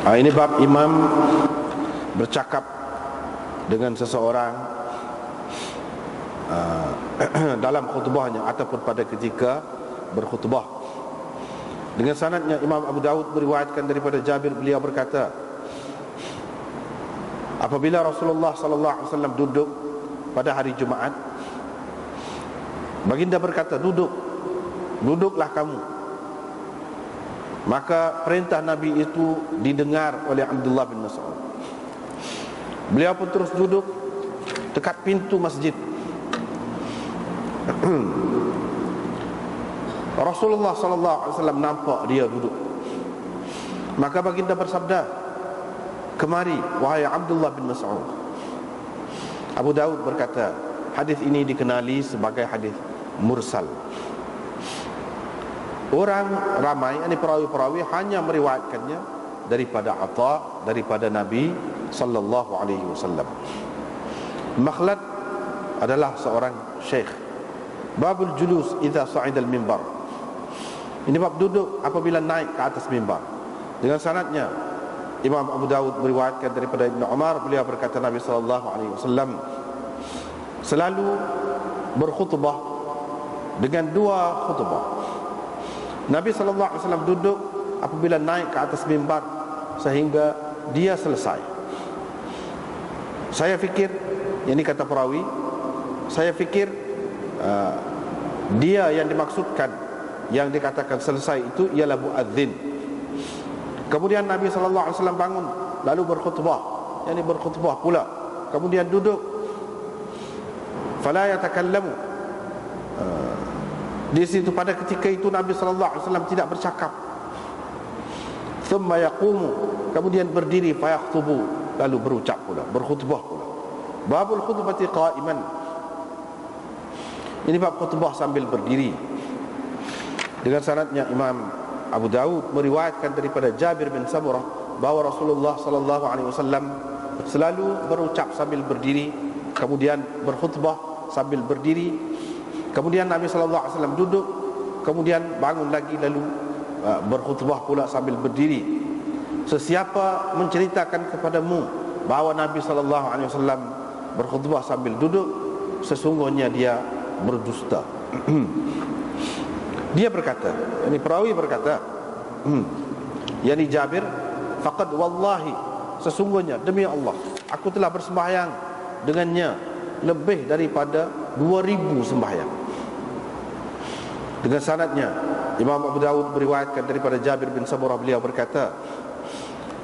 Ini bab imam bercakap dengan seseorang dalam khutbahnya ataupun pada ketika berkhutbah. Dengan sanadnya Imam Abu Daud meriwayatkan daripada Jabir, beliau berkata, apabila Rasulullah sallallahu alaihi wasallam duduk pada hari Jumaat, baginda berkata, duduklah kamu. Maka perintah Nabi itu didengar oleh Abdullah bin Mas'ud. Beliau pun terus duduk dekat pintu masjid. Rasulullah sallallahu alaihi wasallam nampak dia duduk. Maka baginda bersabda, kemari wahai Abdullah bin Mas'ud. Abu Daud berkata, hadis ini dikenali sebagai hadis mursal. Orang ramai, ini perawi-perawi hanya meriwayatkannya daripada Atha, daripada Nabi sallallahu alaihi wasallam. Makhlad adalah seorang syekh. Babul julus idza sa'idal mimbar. Ini bab duduk apabila naik ke atas mimbar. Dengan sanadnya Imam Abu Daud meriwayatkan daripada Ibnu Umar, beliau berkata, Nabi sallallahu alaihi wasallam selalu berkhutbah dengan dua khutbah. Nabi sallallahu alaihi wasallam duduk apabila naik ke atas mimbar sehingga dia selesai. Saya fikir, ini kata perawi, saya fikir dia yang dimaksudkan, yang dikatakan selesai itu ialah muadzin. Kemudian Nabi sallallahu alaihi wasallam bangun lalu berkhutbah, yakni berkhutbah pula. Kemudian duduk, fala yatakallamu. Di situ pada ketika itu Nabi sallallahu alaihi wasallam tidak bercakap. Thumma yaqumu, kemudian berdiri, fa yakhutubu, lalu berucap pula, berkhutbah pula. Babul khutbati qa'iman. Ini bab khutbah sambil berdiri. Dengan sanadnya Imam Abu Daud meriwayatkan daripada Jabir bin Samurah bahwa Rasulullah sallallahu alaihi wasallam selalu berucap sambil berdiri, kemudian berkhutbah sambil berdiri. Kemudian Nabi sallallahu alaihi wasallam duduk, kemudian bangun lagi lalu berkhutbah pula sambil berdiri. Sesiapa menceritakan kepadamu bahawa Nabi sallallahu alaihi wasallam berkhutbah sambil duduk, sesungguhnya dia berdusta. Dia berkata, ini perawi berkata, yakni Jabir, faqad wallahi, sesungguhnya demi Allah aku telah bersembahyang dengannya lebih daripada 2000 sembahyang. Dengan sanadnya Imam Abu Daud beriwayatkan daripada Jabir bin Samurah, beliau berkata,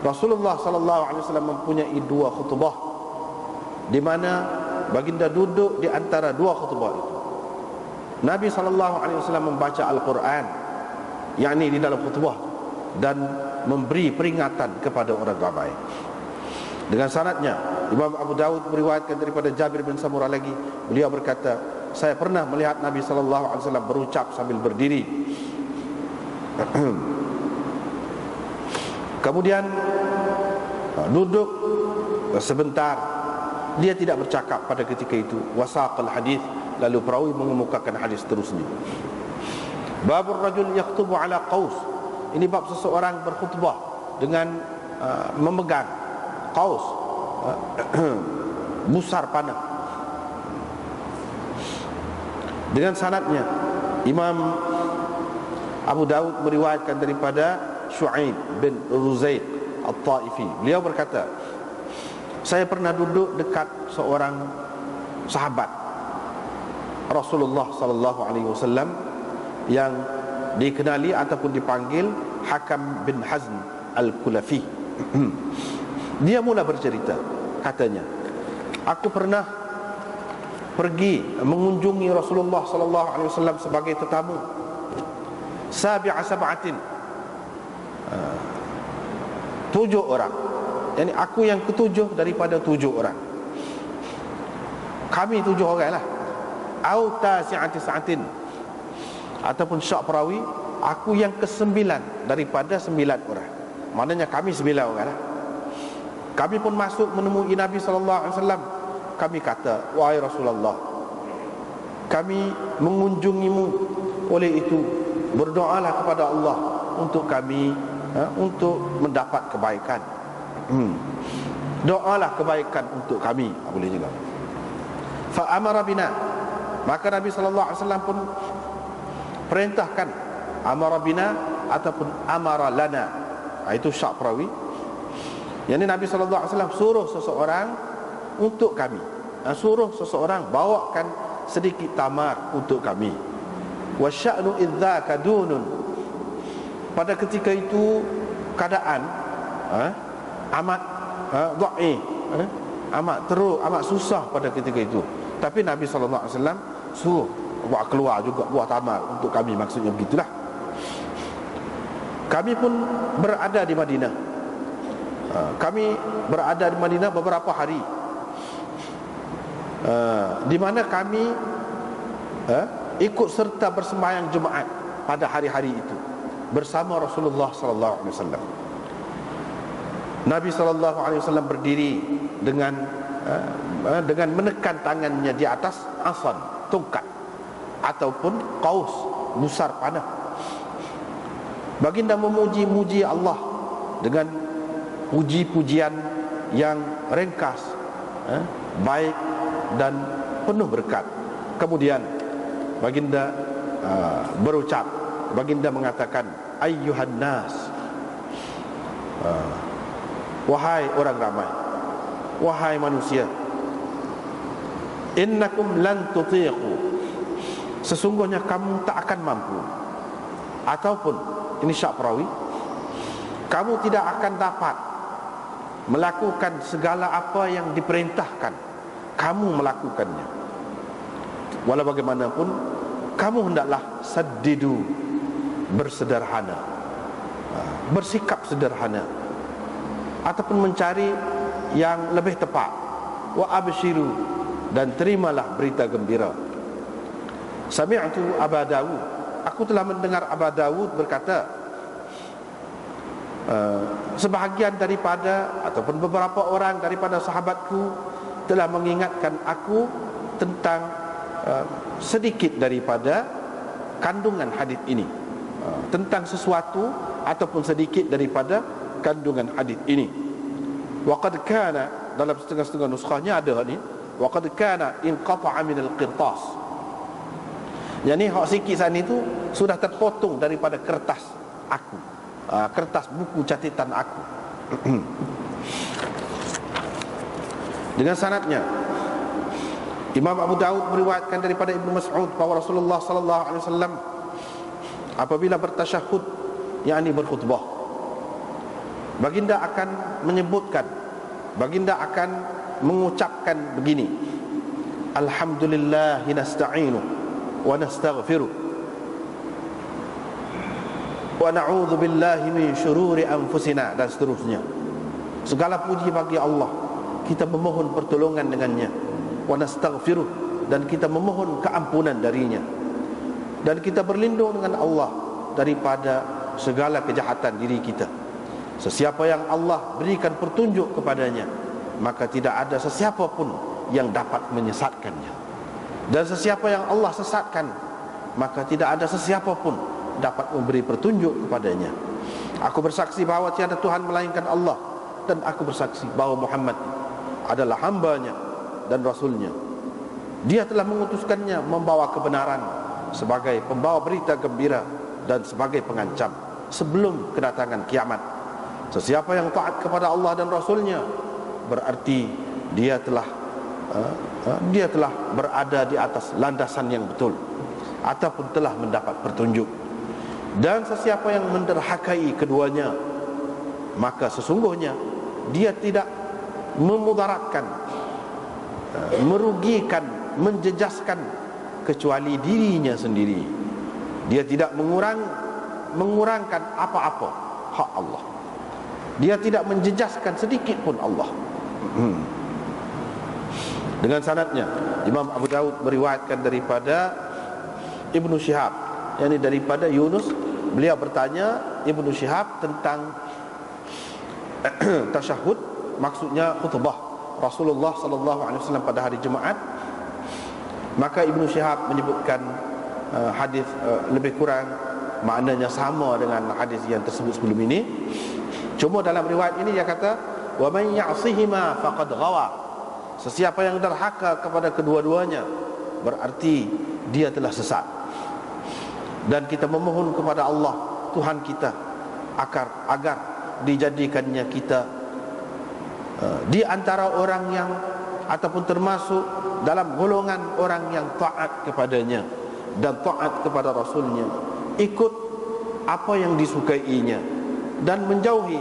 Rasulullah sallallahu alaihi wasallam mempunyai dua khutbah di mana baginda duduk di antara dua khutbah itu. Nabi sallallahu alaihi wasallam membaca Al-Quran, yakni di dalam khutbah, dan memberi peringatan kepada orang ramai. Dengan sanadnya Imam Abu Daud meriwayatkan daripada Jabir bin Samurah lagi, beliau berkata, saya pernah melihat Nabi sallallahu alaihi wasallam berucap sambil berdiri. Kemudian duduk sebentar, dia tidak bercakap pada ketika itu. Wasaqal hadis, lalu perawi mengemukakan hadis terusnya. Babur rajul yaktubu ala qaus. Ini bab seseorang berkhutbah dengan memegang qaus, busar panah. Dengan sanadnya Imam Abu Daud meriwayatkan daripada Shu'aib bin Ruzaiq At-Taifi, beliau berkata, saya pernah duduk dekat seorang sahabat Rasulullah sallallahu alaihi wasallam yang dikenali ataupun dipanggil Hakam bin Hazm Al-Kulafi. Dia mula bercerita, katanya, aku pernah pergi mengunjungi Rasulullah sallallahu alaihi wasallam sebagai tetamu. Sabi'a sab'atin, 7 orang. Yani aku yang ketujuh daripada 7 orang. Kami 7 orang lah. Au tasi'ati sa'atin, ataupun syak perawi, aku yang ke-9 daripada 9 orang. Maknanya kami 9 orang lah. Kami pun masuk menemui Nabi sallallahu alaihi wasallam. Kami kata, wahai Rasulullah, kami mengunjungimu, oleh itu berdoalah kepada Allah untuk kami untuk mendapat kebaikan. Doalah kebaikan untuk kami, boleh juga. Fa amara bina, maka Nabi sallallahu alaihi wasallam pun perintahkan, amara bina ataupun amara lana. Itu syak perawi. Yang ini Nabi sallallahu alaihi wasallam suruh seseorang untuk kami. Suruh seseorang bawakan sedikit tamar untuk kami. Wa sya'nu idzaka dunun. Pada ketika itu keadaan amat dhaif, amat teruk, amat susah pada ketika itu. Tapi Nabi sallallahu alaihi wasallam suruh buat keluar juga buah tamar untuk kami, maksudnya begitulah. Kami pun berada di Madinah. Kami berada di Madinah beberapa hari, di mana kami ikut serta bersembahyang Jumaat pada hari-hari itu bersama Rasulullah sallallahu alaihi wasallam. Nabi sallallahu alaihi wasallam berdiri dengan menekan tangannya di atas asan, tongkat ataupun qaus, busar panah. Baginda memuji-muji Allah dengan puji-pujian yang ringkas, baik dan penuh berkat. Kemudian baginda berucap, baginda mengatakan, ayyuhan nas, wahai orang ramai, wahai manusia, innakum lan tutiqu, sesungguhnya kamu tak akan mampu, ataupun ini syak perawi, kamu tidak akan dapat melakukan segala apa yang diperintahkan kamu melakukannya. Walau bagaimanapun kamu hendaklah saddidu, bersederhana, bersikap sederhana, ataupun mencari yang lebih tepat. Wa abshiru, dan terimalah berita gembira. Sami'tu Aba Dawud, aku telah mendengar Aba Dawud berkata, sebahagian daripada ataupun beberapa orang daripada sahabatku telah mengingatkan aku tentang sedikit daripada kandungan hadis ini, tentang sesuatu ataupun sedikit daripada kandungan hadis ini. Waqad kana, dalam setengah-setengah nuskhahnya ada ni, waqad kana inqata'a min al-qirtas. Yang ni hak sikit sana itu sudah terpotong daripada kertas aku, kertas buku catatan aku. Dengan sanadnya Imam Abu Daud meriwayatkan daripada Ibnu Mas'ud bahawa Rasulullah sallallahu alaihi wasallam apabila bertasyahud, yakni berkhutbah, baginda akan menyebutkan, baginda akan mengucapkan begini, alhamdulillahi nasta'inu wa nastaghfiruh wa na'udzu billahi min syururi anfusina, dan seterusnya. Segala puji bagi Allah, kita memohon pertolongan dengannya, wa nastaghfiruh, dan kita memohon keampunan darinya, dan kita berlindung dengan Allah daripada segala kejahatan diri kita. Sesiapa yang Allah berikan petunjuk kepadanya, maka tidak ada sesiapa pun yang dapat menyesatkannya. Dan sesiapa yang Allah sesatkan, maka tidak ada sesiapa pun dapat memberi petunjuk kepadanya. Aku bersaksi bahawa tiada Tuhan melainkan Allah, dan aku bersaksi bahawa Muhammad adalah hamba-Nya dan Rasul-Nya. Dia telah mengutuskannya membawa kebenaran sebagai pembawa berita gembira dan sebagai pengancam sebelum kedatangan kiamat. Sesiapa yang taat kepada Allah dan Rasul-Nya, berarti dia telah berada di atas landasan yang betul, ataupun telah mendapat petunjuk. Dan sesiapa yang menderhakai keduanya, maka sesungguhnya dia tidak memudaratkan, merugikan, menjejaskan kecuali dirinya sendiri. Dia tidak mengurangkan apa-apa hak Allah. Dia tidak menjejaskan sedikit pun Allah. Dengan sanadnya Imam Abu Daud meriwayatkan daripada Ibnu Syihab, yakni daripada Yunus, beliau bertanya Ibnu Syihab tentang tasyahud, maksudnya khutbah Rasulullah sallallahu alaihi wasallam pada hari Jumaat. Maka Ibnu Syihab menyebutkan hadis lebih kurang maknanya sama dengan hadis yang tersebut sebelum ini. Cuma dalam riwayat ini dia kata, wa man ya'sihima faqad ghawa. Sesiapa yang derhaka kepada kedua-duanya berarti dia telah sesat. Dan kita memohon kepada Allah Tuhan kita agar dijadikannya kita di antara orang yang ataupun termasuk dalam golongan orang yang taat kepadanya dan taat kepada Rasulnya, ikut apa yang disukainya dan menjauhi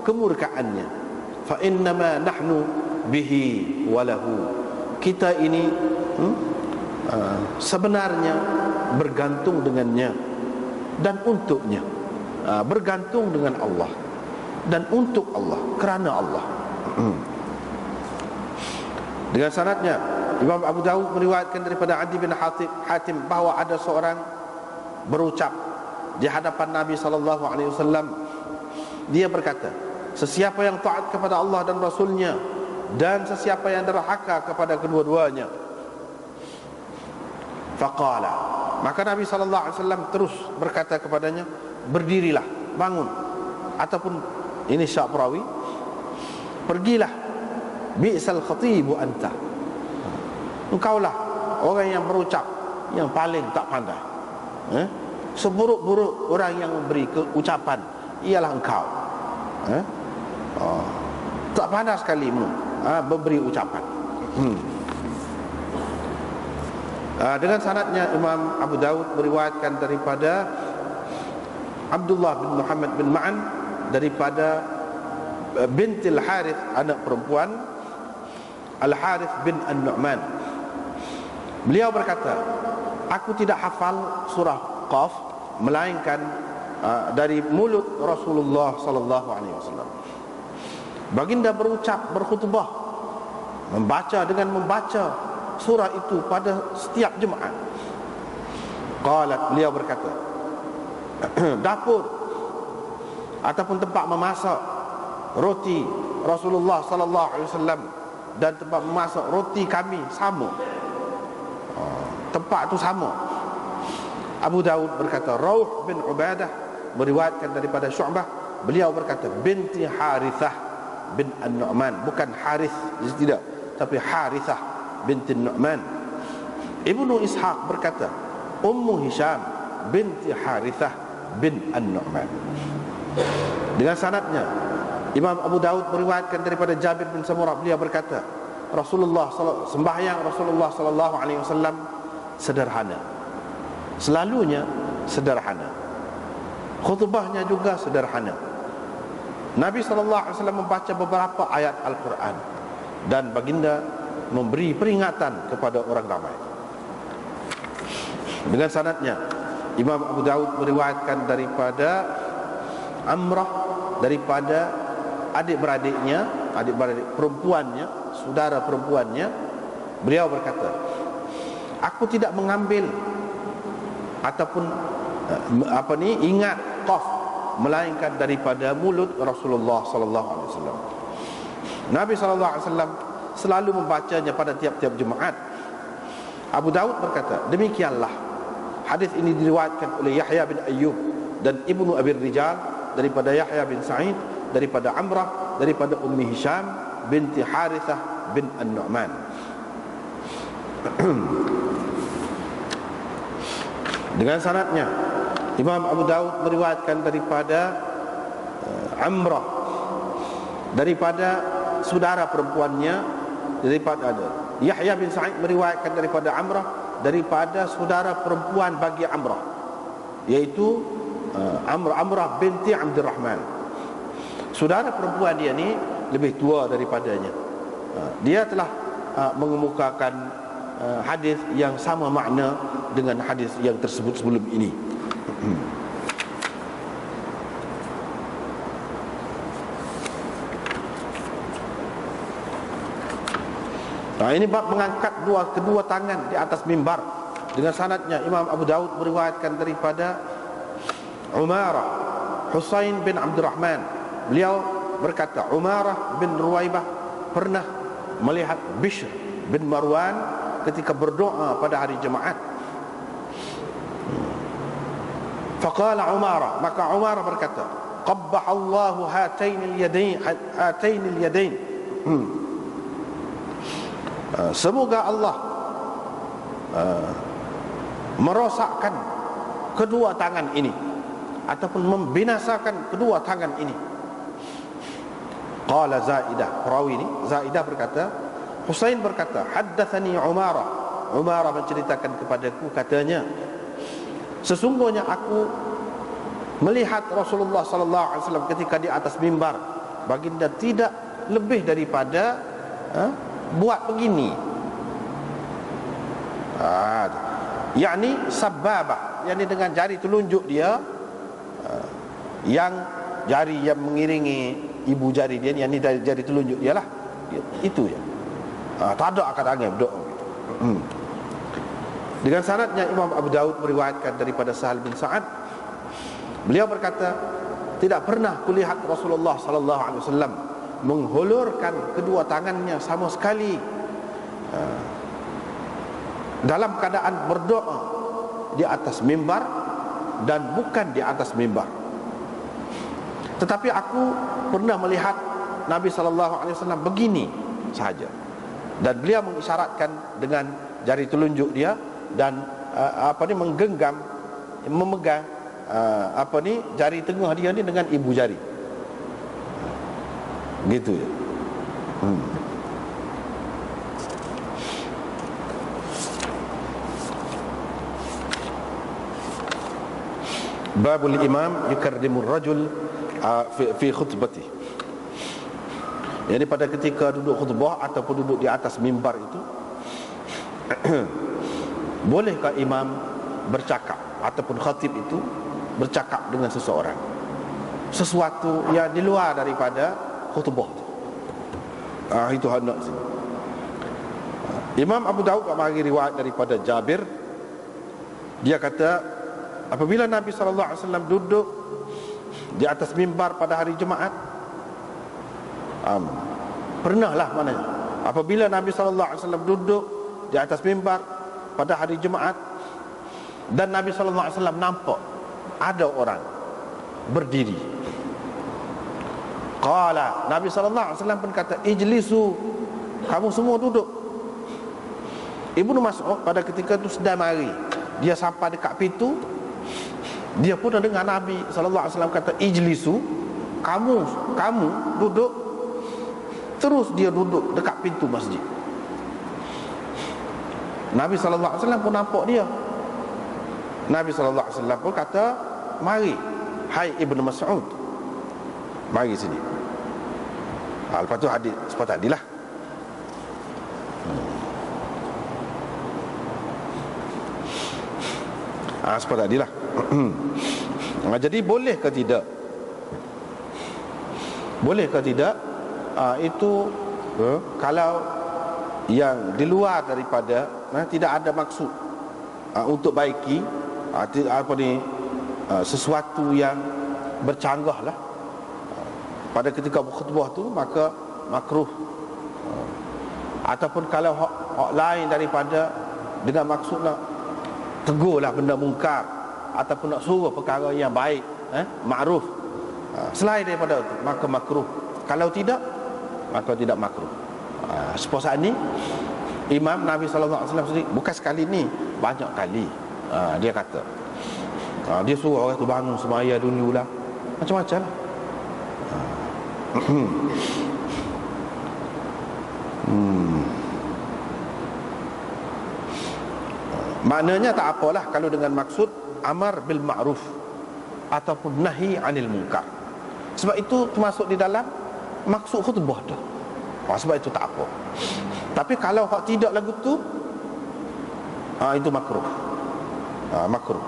kemurkaannya. Fa innama nahnu bihi walahu. Kita ini sebenarnya bergantung dengannya dan untuknya, bergantung dengan Allah dan untuk Allah, kerana Allah. Dengan sanadnya Imam Abu Dawud meriwayatkan daripada Adi bin Hatim bahawa ada seorang berucap di hadapan Nabi SAW. Dia berkata, sesiapa yang taat kepada Allah dan Rasulnya dan sesiapa yang derhaka kepada kedua-duanya. Faqala, maka Nabi SAW terus berkata kepadanya, berdirilah, bangun. Ataupun ini syak perawi, pergilah, bi'sal khatibu anta, engkaulah orang yang berucap yang paling tak pandai. Seburuk-buruk orang yang memberi ucapan ialah engkau. Tak pandai sekali memberi ucapan. Dengan sanadnya Imam Abu Dawud meriwayatkan daripada Abdullah bin Muhammad bin Ma'an daripada bintil Harith, anak perempuan Al-Harith bin An-Nu'man. Beliau berkata, aku tidak hafal surah Qaf melainkan dari mulut Rasulullah sallallahu alaihi wasallam. Baginda berucap, berkhutbah, membaca surah itu pada setiap Jumaat. Qalat, beliau berkata, dapur ataupun tempat memasak roti Rasulullah sallallahu alaihi wasallam dan tempat memasak roti kami sama. Tempat itu sama. Abu Dawud berkata, Rauh bin Ubadah meriwayatkan daripada Syu'bah, beliau berkata, binti Harithah bin An-Nu'man, bukan Harith, tidak, tapi Harithah binti Nu'man. Ibnu Ishaq berkata, Ummu Hisham binti Harithah bin An-Nu'man. Dengan sanadnya Imam Abu Dawud meriwayatkan daripada Jabir bin Samurah, beliau berkata, sembahyang Rasulullah sallallahu alaihi wasallam sederhana, selalunya sederhana. Khutbahnya juga sederhana. Nabi sallallahu alaihi wasallam membaca beberapa ayat Al-Quran dan baginda memberi peringatan kepada orang ramai. Dengan sanadnya Imam Abu Dawud meriwayatkan daripada Amrah, daripada adik-beradik perempuannya, saudara perempuannya, beliau berkata, aku tidak mengambil ataupun ingat Qaf melainkan daripada mulut Rasulullah sallallahu alaihi wasallam. Nabi sallallahu alaihi wasallam selalu membacanya pada tiap-tiap Jumaat. Abu Dawud berkata, demikianlah hadis ini diriwayatkan oleh Yahya bin Ayyub dan Ibnu Abi Rijal daripada Yahya bin Sa'id, daripada Amrah, daripada Ummi Hisham binti Harithah bin An-Nu'man. Dengan sanadnya Imam Abu Dawud meriwayatkan daripada Amrah, daripada saudara perempuannya, daripada Yahya bin Sa'id meriwayatkan daripada Amrah, daripada saudara perempuan bagi Amrah, yaitu Amrah binti Abdurrahman. Saudara perempuan dia ni lebih tua daripadanya. Dia telah mengemukakan hadis yang sama makna dengan hadis yang tersebut sebelum ini. Ini bab mengangkat kedua tangan di atas mimbar. Dengan sanadnya Imam Abu Dawud meriwayatkan daripada Umarah Husain bin Abdurrahman, beliau berkata, Umarah bin Ruwaibah pernah melihat Bishr bin Marwan ketika berdoa pada hari Jumaat. Faqala Umar, maka Umar berkata, qabbahallahu hatainil yadain. Semoga Allah merosakkan kedua tangan ini ataupun membinasakan kedua tangan ini. Qala Zaidah, perawi ini Zaidah berkata, Husain berkata, haddatsani Umar menceritakan kepadaku, katanya, sesungguhnya aku melihat Rasulullah sallallahu alaihi wasallam ketika di atas mimbar, baginda tidak lebih daripada buat begini, yakni sababah, yakni dengan jari telunjuk dia, yang jari yang mengiringi ibu jari dia, yakni jari telunjuk dia lah, itu ya. Tak ada akad angin berdoa gitu. Dengan sanadnya Imam Abu Daud meriwayatkan daripada Sahal bin Sa'ad, beliau berkata, tidak pernah kulihat Rasulullah sallallahu alaihi wasallam menghulurkan kedua tangannya sama sekali dalam keadaan berdoa di atas mimbar dan bukan di atas mimbar. Tetapi aku pernah melihat Nabi sallallahu alaihi wasallam begini saja, dan beliau mengisyaratkan dengan jari telunjuk dia dan memegang jari tengah dia ni dengan ibu jari, gitu ya. Babul imam yukarrimur rajul fi khutbati. Jadi pada ketika duduk khutbah ataupun duduk di atas mimbar itu, bolehkah imam bercakap ataupun khatib itu bercakap dengan seseorang, sesuatu yang di luar daripada khutbah itu? Itu hendak sini. Imam Abu Daud bagi riwayat daripada Jabir, dia kata, apabila Nabi SAW duduk di atas mimbar pada hari Jumaat, pernahlah maknanya, apabila Nabi SAW duduk di atas mimbar pada hari Jumaat dan Nabi SAW nampak ada orang berdiri, qala, Nabi SAW pun kata, ijlisu, kamu semua duduk. Ibnu Mas'ud pada ketika itu sedang mari, dia sampai dekat pintu, dia pun dengar Nabi SAW kata, ijlisu, kamu duduk. Terus dia duduk dekat pintu masjid. Nabi SAW pun nampak dia. Nabi SAW pun kata, mari, hai Ibnu Mas'ud, mari sini. Lepas tu hadis seperti tadilah. Seperti tadilah. Jadi boleh ke tidak? Boleh ke tidak? Itu kalau yang di luar daripada tidak ada maksud untuk baiki sesuatu yang bercanggah lah pada ketika berkhutbah tu, maka makruh. Ataupun kalau hak lain daripada dengan maksud nak tegurlah benda mungkar ataupun nak suruh perkara yang baik, ma'ruf, selain daripada itu, maka makruh. Kalau tidak, maka tidak makruh. Seperti saat ni Imam Nabi SAW sendiri, bukan sekali ni, banyak kali dia kata, dia suruh orang tu bangun semaya dulu lah, macam-macam lah. Maknanya tak apalah kalau dengan maksud amar bil ma'ruf ataupun nahi anil munkar. Sebab itu termasuk di dalam maksud khutbah dah. Sebab itu tak apa. Tapi kalau hak tidak lagu tu, itu makruh. Makruh.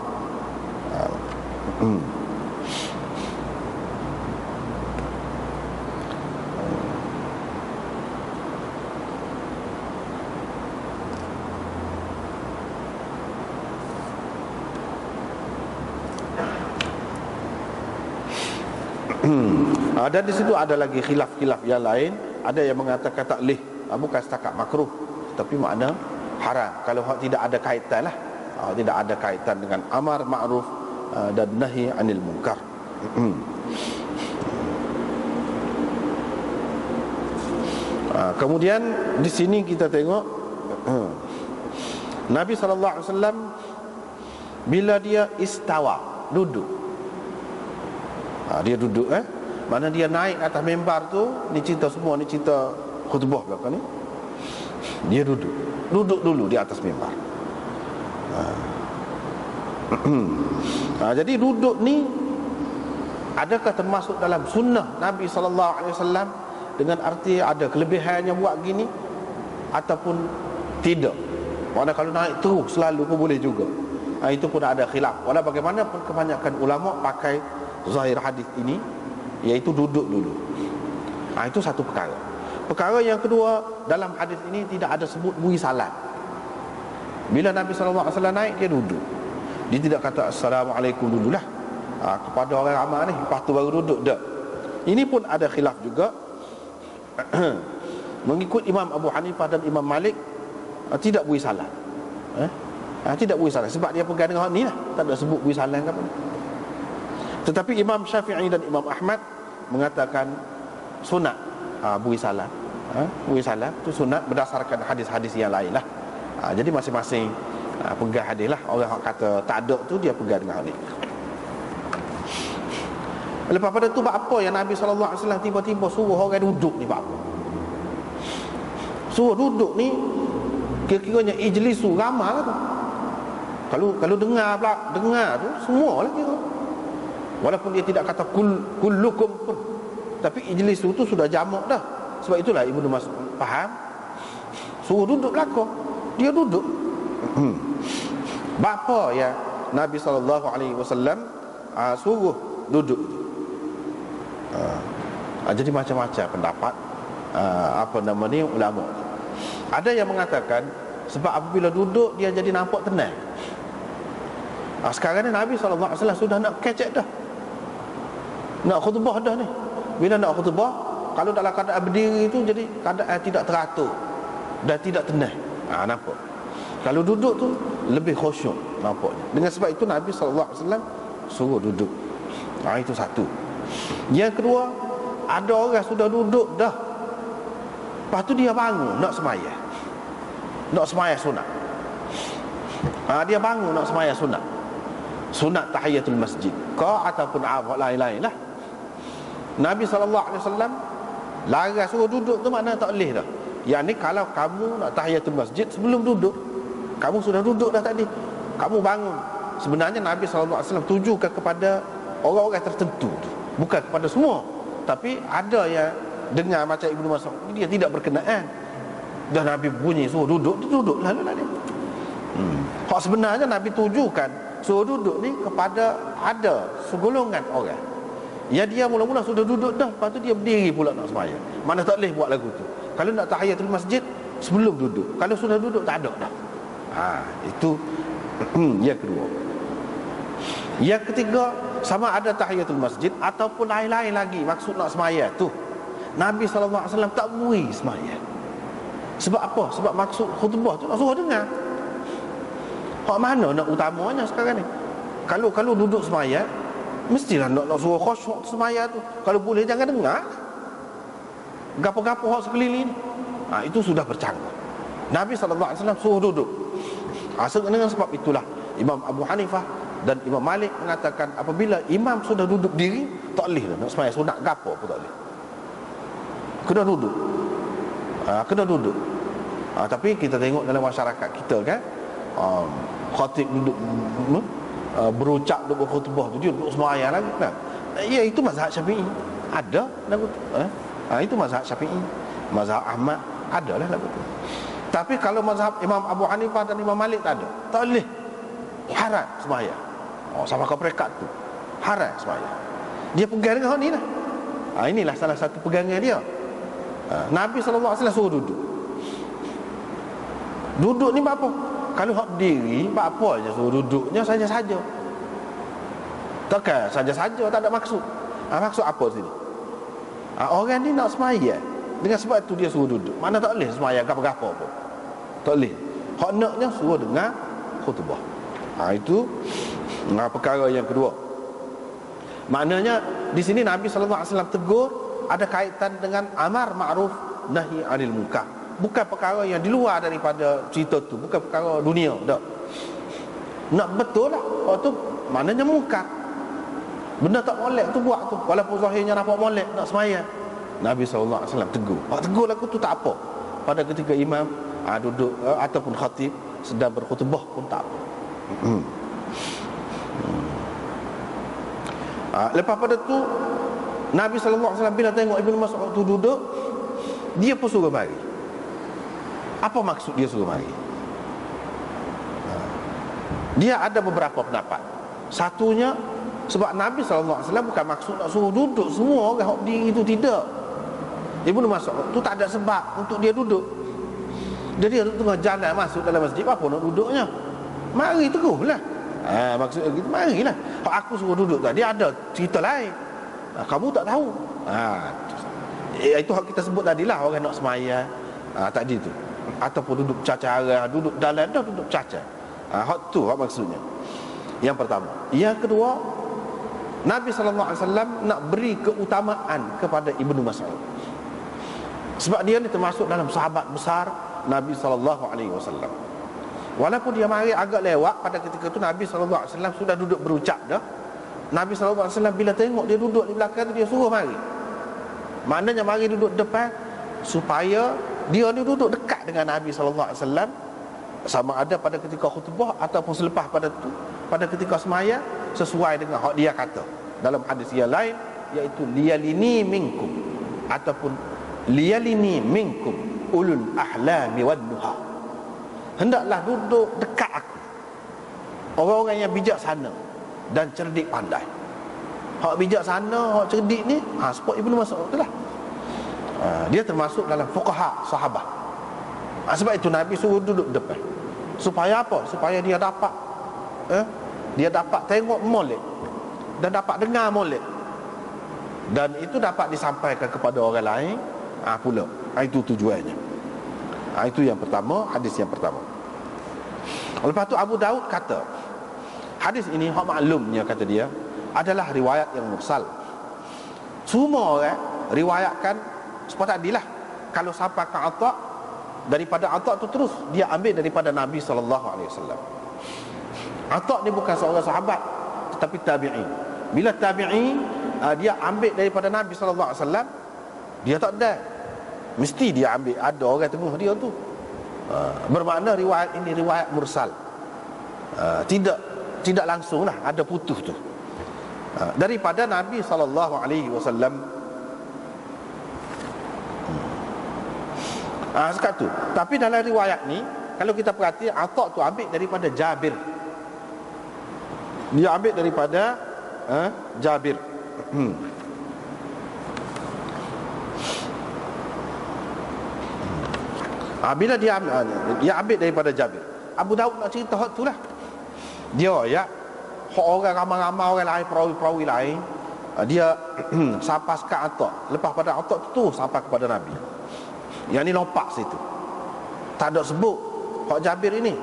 Dan di situ ada lagi khilaf-khilaf yang lain. Ada yang mengatakan taklih, bukan setakat makruh, tapi makna haram. Kalau tidak ada kaitan lah, tidak ada kaitan dengan amar ma'ruf dan nahi anil munkar. Kemudian di sini kita tengok Nabi SAW bila dia istawa, duduk, dia duduk, mana dia naik atas mimbar tu, ni cerita semua, ni cerita khutbah belakang ni. Dia duduk dulu di atas mimbar. Jadi duduk ni adakah termasuk dalam sunnah Nabi SAW dengan arti ada kelebihannya buat gini ataupun tidak? Mana kalau naik terus selalu pun boleh juga. Itu pun ada khilaf. Walau bagaimanapun kebanyakan ulama pakai zahir hadis ini, iaitu duduk dulu. Itu satu perkara. Perkara yang kedua, dalam hadis ini tidak ada sebut bui salam. Bila Nabi SAW naik, dia duduk. Dia tidak kata Assalamualaikum dululah kepada orang ramai ni, lepas tu baru duduk. Tak. Ini pun ada khilaf juga. Mengikut Imam Abu Hanifah dan Imam Malik, tidak bui salam. Tidak bui salam sebab dia pegang dengan ni lah, tak ada sebut bui salam ke apa. Tetapi Imam Syafi'i dan Imam Ahmad mengatakan sunat bui salam. Bui salam itu sunat berdasarkan hadis-hadis yang lain lah. Jadi masing-masing pegang hadis lah. Orang yang kata tak ada tu, dia pegang dengan hadis. Lepas pada tu, apa yang Nabi SAW tiba-tiba suruh orang duduk ni, apa? Suruh duduk ni kira-kiranya ijlisu, ramai lah tu. Kalau dengar pula, dengar tu semua lah kira. Walaupun dia tidak kata kullukum pun, tapi ijlisu tu sudah jamak dah. Sebab itulah Ibnu Mas'ud faham, suruh duduk belakang, dia duduk. Bapa ya Nabi SAW suruh duduk. Jadi macam-macam pendapat ulama. Ada yang mengatakan sebab apabila duduk dia jadi nampak tenang. Sekarang ni Nabi SAW sudah nak kecek dah, nak khutbah dah ni. Bila nak khutbah, kalau dalam keadaan berdiri itu jadi keadaan tidak teratur dan tidak tenang. Nampak. Kalau duduk tu lebih khusyuk nampaknya. Dengan sebab itu Nabi SAW suruh duduk. Itu satu. Yang kedua, ada orang sudah duduk dah, lepas tu dia bangun nak sembahyang. Nak sembahyang sunat. Dia bangun nak sembahyang sunat. Sunat tahiyatul masjid ataupun lain-lain lah. Nabi SAW larang suruh duduk tu, makna tak boleh dah. Yang ni kalau kamu nak tahiyatul masjid sebelum duduk, kamu sudah duduk dah tadi, kamu bangun. Sebenarnya Nabi SAW tujukan kepada orang-orang tertentu tu, bukan kepada semua. Tapi ada yang dengar macam Ibnu Mas'ud, dia tidak berkenaan. Dah Nabi bunyi suruh duduk, dia duduk lalu lah dia. Hak sebenarnya Nabi tujukan suruh duduk ni kepada ada segolongan orang yang dia mula-mula sudah duduk dah, lepas tu dia berdiri pula nak sembahyang. Mana tak boleh buat lagu tu. Kalau nak tahiyatul masjid sebelum duduk, kalau sudah duduk tak ada dah. Itu yang kedua. Yang ketiga, sama ada tahiyatul masjid ataupun lain-lain lagi maksud nak sembahyang tu, Nabi SAW tak beri sembahyang. Sebab apa? Sebab maksud khutbah tu nak suruh dengar. Hak mana nak utamanya sekarang ni? Kalau duduk sembahyang, mestilah nak suruh khusyuk sembahyang tu. Kalau boleh jangan dengar gapo-gapo hak sekeliling ni. Itu sudah bercanggah. Nabi SAW suruh duduk. Dengan sebab itulah Imam Abu Hanifah dan Imam Malik mengatakan apabila imam sudah duduk diri, tak boleh nak sembahyang sunat gapo pun tak boleh. Kena duduk. Kena duduk. Tapi kita tengok dalam masyarakat kita kan, khatib duduk berucap, duduk berkhutbah tu, dia duduk sembahyang lagi kan. Ya, itu mazhab Syafi'i. Ada lagu tu. Itu mazhab Syafi'i. Mazhab Ahmad ada lah lagu tu. Tapi kalau mazhab Imam Abu Hanifah dan Imam Malik tak ada. Tak boleh. Haram sembahyang. Sama kau perekat tu, haram sembahyang. Dia pegang dengan hak ni lah. Inilah salah satu pegangan dia. Nabi SAW suruh duduk. Duduk ni apa? Kalau hak berdiri, apa aja suruh duduknya saja-saja. Takkan saja-saja, tak ada maksud. Maksud apa sini? Orang ni nak sembahyang, dengan sebab tu dia suruh duduk. Mana tak boleh sembahyang apa-apa pun. Tak boleh. Hak naknya suruh dengar khutbah. Itu Perkara yang kedua, maknanya di sini Nabi sallallahu alaihi wasallam tegur ada kaitan dengan amar ma'ruf nahi anil munkar. Bukan perkara yang di luar daripada cerita tu, bukan perkara dunia, tak. Nak betul lah, waktu maknanya munkar. Benda tak molek tu buat tu, walaupun zahirnya nampak molek, nak semaya. Nabi sallallahu alaihi wasallam tegur. Tegur lagu tu tak apa. Pada ketika imam duduk ataupun khatib sedang berkhutbah pun tak apa. Lepas pada tu Nabi sallallahu alaihi wasallam bila tengok Ibnu Mas'ud tu duduk, dia pun suruh mari. Apa maksud dia suruh mari? Dia ada beberapa pendapat. Satunya sebab Nabi sallallahu alaihi wasallam bukan maksud nak suruh duduk semua orang hok diri itu, tidak. Ibnu Mas'ud tu tak ada sebab untuk dia duduk. Dia tengah jalan masuk dalam masjid, apa nak duduknya? Mari teruslah. Maksudnya gitu, marilah. Kalau aku suruh duduk tadi ada cerita lain. Kamu tak tahu. Itu hak kita sebut tadilah, orang nak semaya tadi tu. Ataupun duduk cacara, duduk dalam dah duduk cacar. Hak tu hak maksudnya. Yang pertama. Yang kedua, Nabi sallallahu alaihi wasallam nak beri keutamaan kepada Ibnu Mas'ud. Sebab dia ni termasuk dalam sahabat besar Nabi sallallahu alaihi wasallam. Walaupun dia mari agak lewat pada ketika itu, Nabi sallallahu alaihi wasallam sudah duduk berucap dah. Nabi sallallahu alaihi wasallam bila tengok dia duduk di belakang tu, dia suruh mari. Maknanya mari duduk depan supaya dia ni duduk dekat dengan Nabi sallallahu alaihi wasallam, sama ada pada ketika khutbah ataupun selepas pada ketika semaya, sesuai dengan hak dia kata dalam hadis yang lain, iaitu liyalini minkum ataupun liyalini minkum ulul ahlami wan nuha. Hendaklah duduk dekat aku orang-orang yang bijaksana dan cerdik pandai. Hak bijaksana, hak cerdik ni sebab Ibnu Mas'ud tu lah. Dia termasuk dalam fuqaha sahabat. Sebab itu Nabi suruh duduk depan. Supaya apa? Supaya dia dapat dia dapat tengok molek dan dapat dengar molek, dan itu dapat disampaikan kepada orang lain pula. Itu tujuannya. Itu yang pertama, hadis yang pertama. Lepas tu Abu Daud kata, hadis ini hak maklumnya, kata dia, adalah riwayat yang mursal. Semua orang riwayatkan seperti tadilah. Kalau sampai ke Atha, daripada Atha tu terus dia ambil daripada Nabi sallallahu alaihi wasallam. Atha ni bukan seorang sahabat, tetapi tabi'i. Bila tabi'i dia ambil daripada Nabi sallallahu alaihi wasallam, dia tak ada, mesti dia ambil ada orang tengah dia tu. Bermakna riwayat ini riwayat mursal. Tidak langsung lah, ada putus tu daripada Nabi sallallahu alaihi wasallam. Sekat tu. Tapi dalam riwayat ni, kalau kita perhati, Atha tu ambil daripada Jabir. Dia ambil daripada Jabir. Bila dia ambil daripada Jabir, Abu Daud nak cerita hak tu lah. Dia orang ramai-ramai orang lain, perawi-perawi lain, dia sampai sekat Atha. Lepas pada Atha tu sampai kepada Nabi. Yang ni lompat situ, tak ada sebut hak Jabir ini.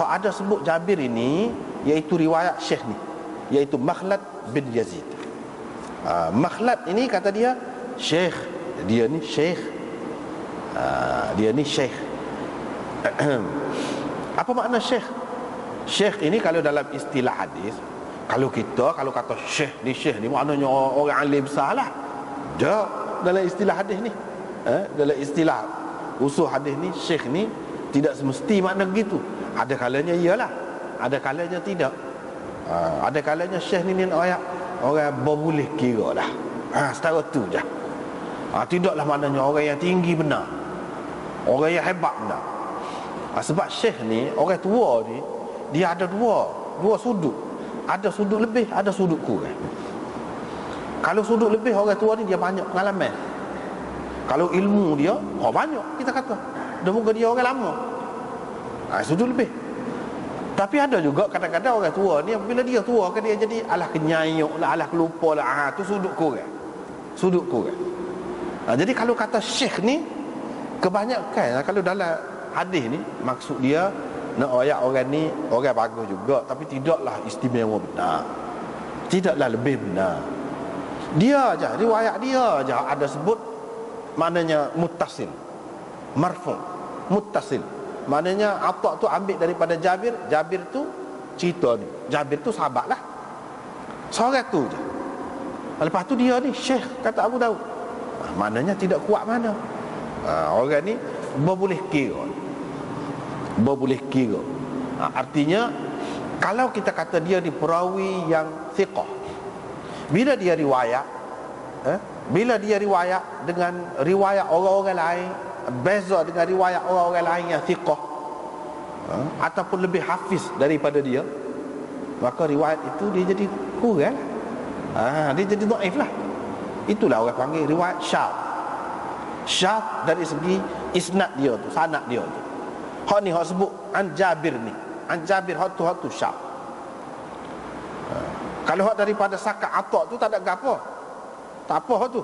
Hak ada sebut Jabir ini iaitu riwayat Syekh ni, iaitu Makhlad bin Yazid. Makhlad ini kata dia Syekh, dia ni Syekh. Dia ni Syekh. Apa makna Syekh? Syekh ini kalau dalam istilah hadis, kalau kata Syekh ni maknanya orang alim besar lah. Dia dalam istilah hadis ni, dalam istilah usul hadis ni, Syekh ni tidak semesti makna begitu. Ada kalanya iyalah, ada kalanya tidak. Ada kalanya Syekh ni orang boleh kira lah. Setara tu je. Tidaklah maknanya orang yang tinggi benar, orang yang hebat benar. Sebab Syekh ni, orang tua ni, dia ada dua sudut. Ada sudut lebih, ada sudut kurang. Kalau sudut lebih, orang tua ni dia banyak pengalaman. Kalau ilmu dia banyak, kita kata dia muka dia orang lama, sudut lebih. Tapi ada juga kadang-kadang orang tua ni, bila dia tua kan, dia jadi alah kenyayuk lah, alah kelupa lah. Tu sudut kurang. Jadi kalau kata Syekh ni, kebanyakan kalau dalam hadis ni, maksud dia nak royak orang ni orang bagus juga, tapi tidaklah istimewa benar, tidaklah lebih benar. Dia aja, riwayat dia aja ada sebut maknanya muttasil, marfu, muttasil. Maknanya Atha tu ambil daripada Jabir, Jabir tu cerita ni, Jabir tu sahabat lah, seorang tu je. Lepas tu dia ni Syekh, kata Abu Daud. Maknanya tidak kuat mana. Orang ni berboleh kira, berboleh kira. Artinya kalau kita kata dia ni perawi yang thiqah, bila dia riwayat, bila dia riwayat dengan riwayat orang-orang lain, beza dengan riwayat orang-orang lain yang thiqah, ataupun lebih hafiz daripada dia, maka riwayat itu dia jadi kurang. Dia jadi dhaif lah. Itulah orang panggil riwayat syadz. Syadz dari segi isnad dia tu, sanad dia tu. Hak ni hak sebut an Jabir ni, an Jabir hak tu syadz. Kalau hak daripada sakat Atha tu tak ada gapo, tak apa hak tu.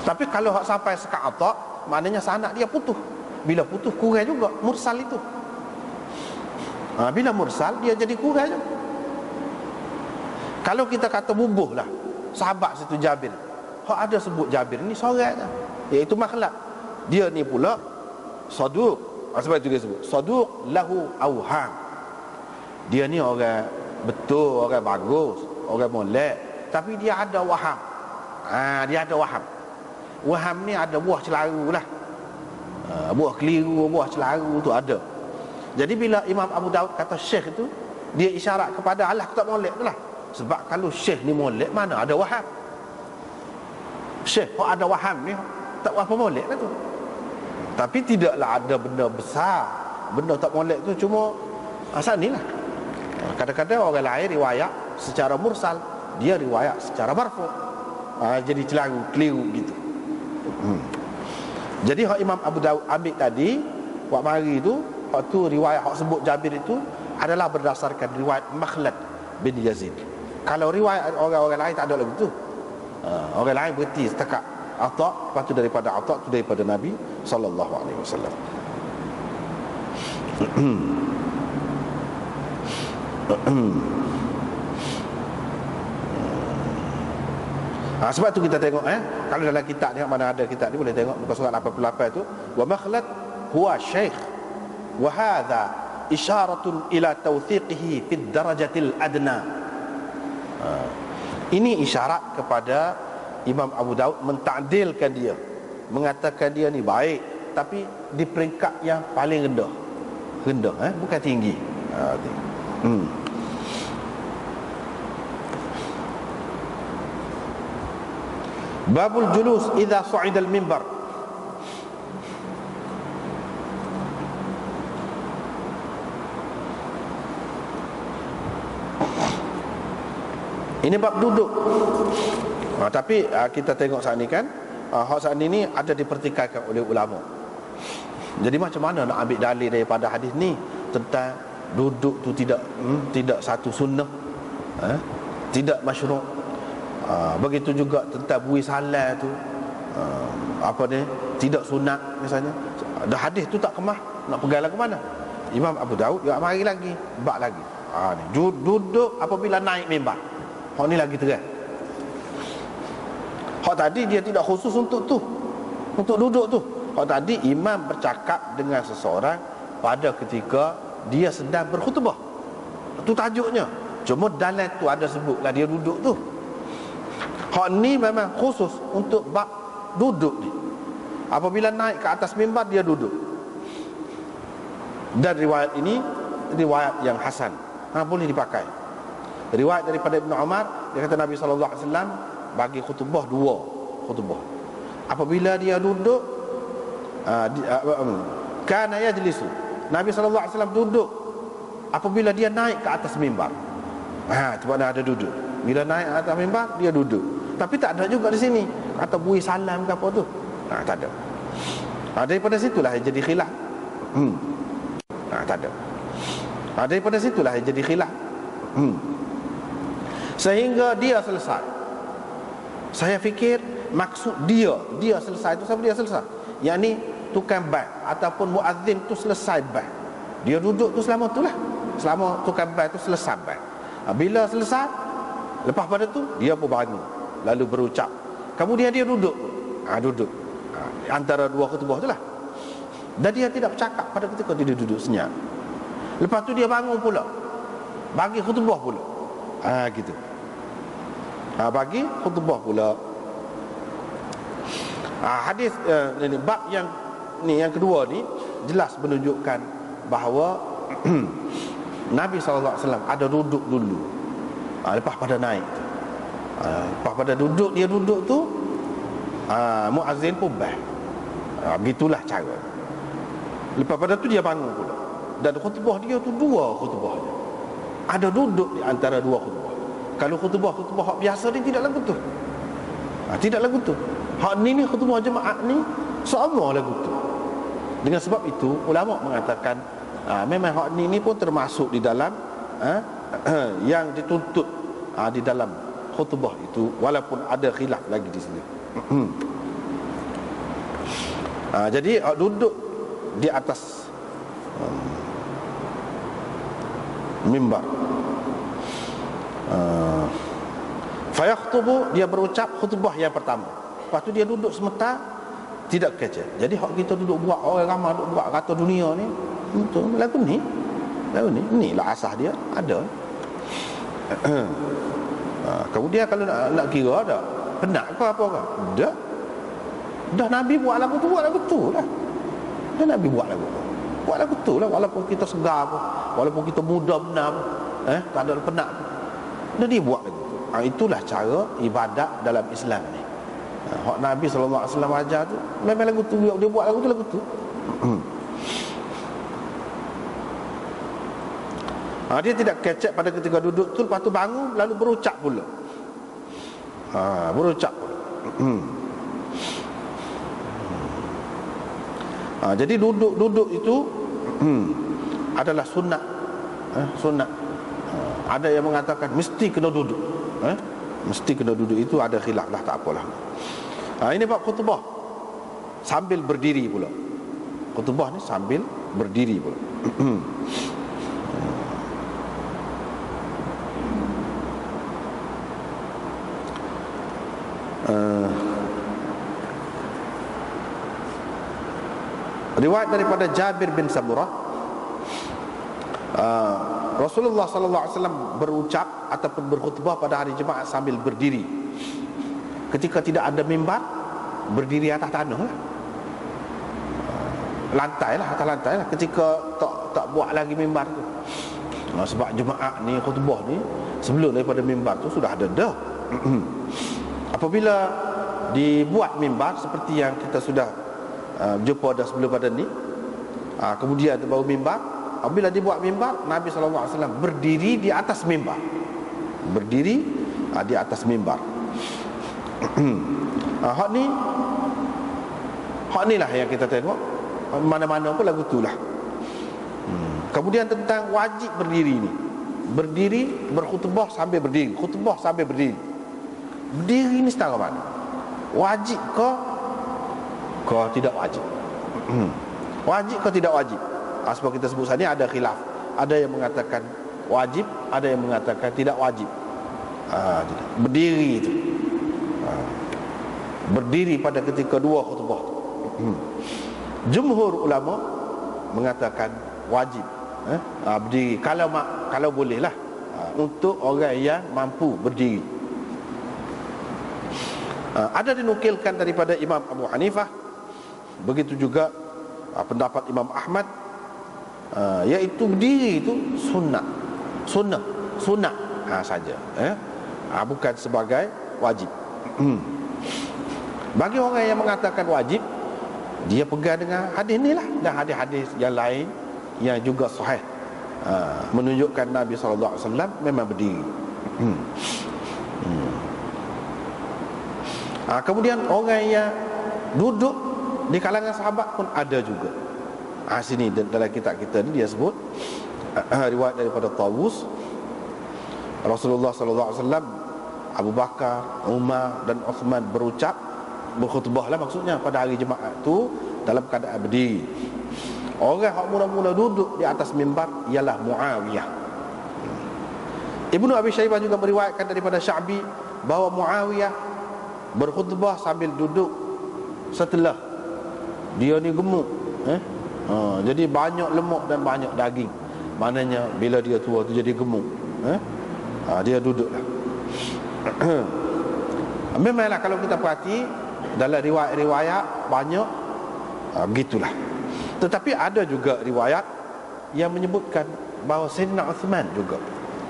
Tapi kalau hak sampai sakat Atha, maknanya sanad dia putus. Bila putus kurang juga mursal itu. Bila mursal dia jadi kurang juga. Kalau kita kata bubuh lah, sahabat situ Jabir, hak ada sebut Jabir ni seorang je, iaitu makhlad. Dia ni pula saduq. Sebab itu dia sebut saduq lahu awham. Dia ni orang betul, orang bagus, orang molek, tapi dia ada waham. Dia ada waham. Waham ni ada buah celaru lah, buah keliru, buah celaru tu ada. Jadi bila Imam Abu Daud kata Syekh itu, dia isyarat kepada Allah tak molek tu lah. Sebab kalau Syekh ni molek, mana ada waham. Syekh kok ada waham ni tak apa molek lah tu. Tapi tidaklah ada benda besar, benda tak molek tu cuma asal ni lah. Kadang-kadang orang lain riwayat secara mursal, dia riwayat secara marfu, jadi celaru, keliru gitu. Jadi hak Imam Abu Daud ambil tadi, wak mari tu, hak tu riwayat hak sebut Jabir itu adalah berdasarkan riwayat Makhlad bin Yazid. Kalau riwayat orang-orang lain tak ada lagi tu. Orang lain berhenti setakat Atha, lepas tu daripada Atha tu daripada Nabi sallallahu alaihi wasallam. Sebab tu kita tengok kalau dalam kitab ni, mana ada kitab ni boleh tengok muka surat 88 tu, wa Makhlad huwa syekh wa hadha isyaratun ila tawthiqihi fi darajatil adna. Ini isyarat kepada Imam Abu Daud mentakdilkan dia, mengatakan dia ni baik, tapi di peringkat yang paling rendah. Rendah, bukan tinggi. Babul julus idza su'ida al-mimbar. Ini bab duduk. Tapi kita tengok saat ni kan, hak saat ni ada dipertikaikan oleh ulama. Jadi macam mana nak ambil dalil daripada hadis ni tentang duduk tu tidak satu sunnah, tidak masyru'. Begitu juga tentang bui salam tu, tidak sunat misalnya. Dah hadis tu tak kemah, nak pegang ke mana? Imam Abu Daud dia mari lagi, bab lagi. Ni duduk apabila naik mimbar. Hak ni lagi terang. Hak tadi dia tidak khusus untuk tu, untuk duduk tu. Hak tadi imam bercakap dengan seseorang pada ketika dia sedang berkhutbah. Itu tajuknya. Cuma dalam tu ada sebutlah dia duduk tu. Hak ni memang khusus untuk bab duduk ni. Apabila naik ke atas mimbar dia duduk. Dan riwayat ini riwayat yang hasan, boleh dipakai. Riwayat daripada Ibn Umar, dia kata Nabi SAW bagi khutbah dua khutbah. Apabila dia duduk, kana yajlisu, Nabi SAW duduk apabila dia naik ke atas mimbar. Itu mana ada duduk. Bila naik ke atas mimbar dia duduk. Tapi tak ada juga di sini kata bui salam ke apa tu. Tak ada. Daripada situlah jadi khilaf. Tak ada. Daripada situlah jadi khilaf. Sehingga dia selesai. Saya fikir maksud dia selesai itu, siapa dia selesai? Yang ni tukang bas ataupun muazzin tu selesai bas, dia duduk tu selama tu lah, selama tukang bas tu selesai bas. Bila selesai, lepas pada tu dia pun bangun lalu berucap, kemudian dia duduk, duduk antara dua khutbah tu lah, dan dia tidak bercakap pada ketika dia duduk senyap. Lepas tu dia bangun pula bagi khutbah pula, gitu. Bagi khutbah pula. Hadis ini bab yang kedua ni jelas menunjukkan bahawa Nabi SAW ada duduk dulu, lepas pada naik tu. Lepas pada duduk, dia duduk tu, muazzin pun bas. Begitulah cara. Lepas pada tu dia bangun pula, dan khutbah dia tu dua khutbah je. Ada duduk di antara dua khutbah. Kalau khutbah hak biasa ni tidak lagu tu, tidak lagu tu. Hak ni khutbah jemaah ni sama lagu tu. Dengan sebab itu ulama mengatakan memang hak ni pun termasuk di dalam yang dituntut di dalam khutbah itu, walaupun ada khilaf lagi di sini. Jadi duduk di atas mimbar, fayakhtubu, dia berucap khutbah yang pertama. Lepas tu dia duduk sementara, tidak kecek. Jadi hak kita duduk buat, orang ramai duduk buat kata dunia ni, itu lagu ni inilah asas dia ada. Kemudian kalau nak kira ada penat ke apa ke, dah Nabi buat lagu tu lah. Dah Nabi buat lagu tu lah, walaupun kita segar pun, walaupun kita muda benar pun, tak ada penat pun, dah dia buat lagu tu. Itulah cara ibadat dalam Islam ni. Hak Nabi SAW ajar tu memang lagu tu, dia buat lagu tu. Dia tidak kecek pada ketika duduk tu, lepas tu bangun lalu berucap pula. Berucap pula. Jadi duduk itu adalah sunat. Sunat. Ada yang mengatakan mesti kena duduk. Mesti kena duduk, itu ada khilaf lah, tak apalah. Ini bab khutbah sambil berdiri pula. Khutbah ni sambil berdiri pula. Riwayat daripada Jabir bin Samurah, Rasulullah SAW berucap ataupun berkhutbah pada hari Jumaat sambil berdiri. Ketika tidak ada mimbar, berdiri atas tanah lah, lantai lah, atas lantai lah. Ketika tak buat lagi mimbar tu, sebab Jumaat ni, khutbah ni sebelum daripada mimbar tu sudah ada dah. Apabila dibuat mimbar seperti yang kita sudah jumpa dah sebelum pada ni, kemudian baru mimbar. Apabila dibuat mimbar, Nabi SAW berdiri di atas mimbar. Berdiri di atas mimbar. Hak ni lah yang kita tengok, mana-mana pun lagu tu lah. Kemudian tentang wajib berdiri ni, berdiri berkhutbah sambil berdiri, khutbah sambil berdiri. Berdiri ni setara mana? Wajib ke tidak wajib? Wajib ke tidak wajib? Sebab kita sebut tadi ada khilaf. Ada yang mengatakan wajib, ada yang mengatakan tidak wajib. Berdiri itu, berdiri pada ketika dua khutbah. Jumhur ulama mengatakan wajib berdiri, kalau boleh lah, untuk orang yang mampu berdiri. Ada dinukilkan daripada Imam Abu Hanifah, begitu juga pendapat Imam Ahmad, iaitu berdiri itu sunnah saja, bukan sebagai wajib. Bagi orang yang mengatakan wajib, dia pegang dengan hadis ni lah, dan hadis-hadis yang lain yang juga sahih, menunjukkan Nabi SAW memang berdiri. Kemudian orang yang duduk di kalangan sahabat pun ada juga. Sini dalam kitab kita ni dia sebut riwayat daripada Tawus, Rasulullah SAW, Abu Bakar, Umar dan Uthman berucap, berkhutbah lah maksudnya pada hari Jumaat tu, dalam keadaan berdiri. Orang yang mula-mula duduk di atas mimbar ialah Muawiyah. Ibnu Abi Syaibah juga meriwayatkan daripada Sya'bi bahawa Muawiyah berkhutbah sambil duduk setelah dia ni gemuk. Jadi banyak lemak dan banyak daging. Maknanya bila dia tua tu jadi gemuk. Dia duduklah. Memanglah kalau kita perhati dalam riwayat-riwayat banyak begitulah. Tetapi ada juga riwayat yang menyebutkan bahawa Sayyidina Uthman juga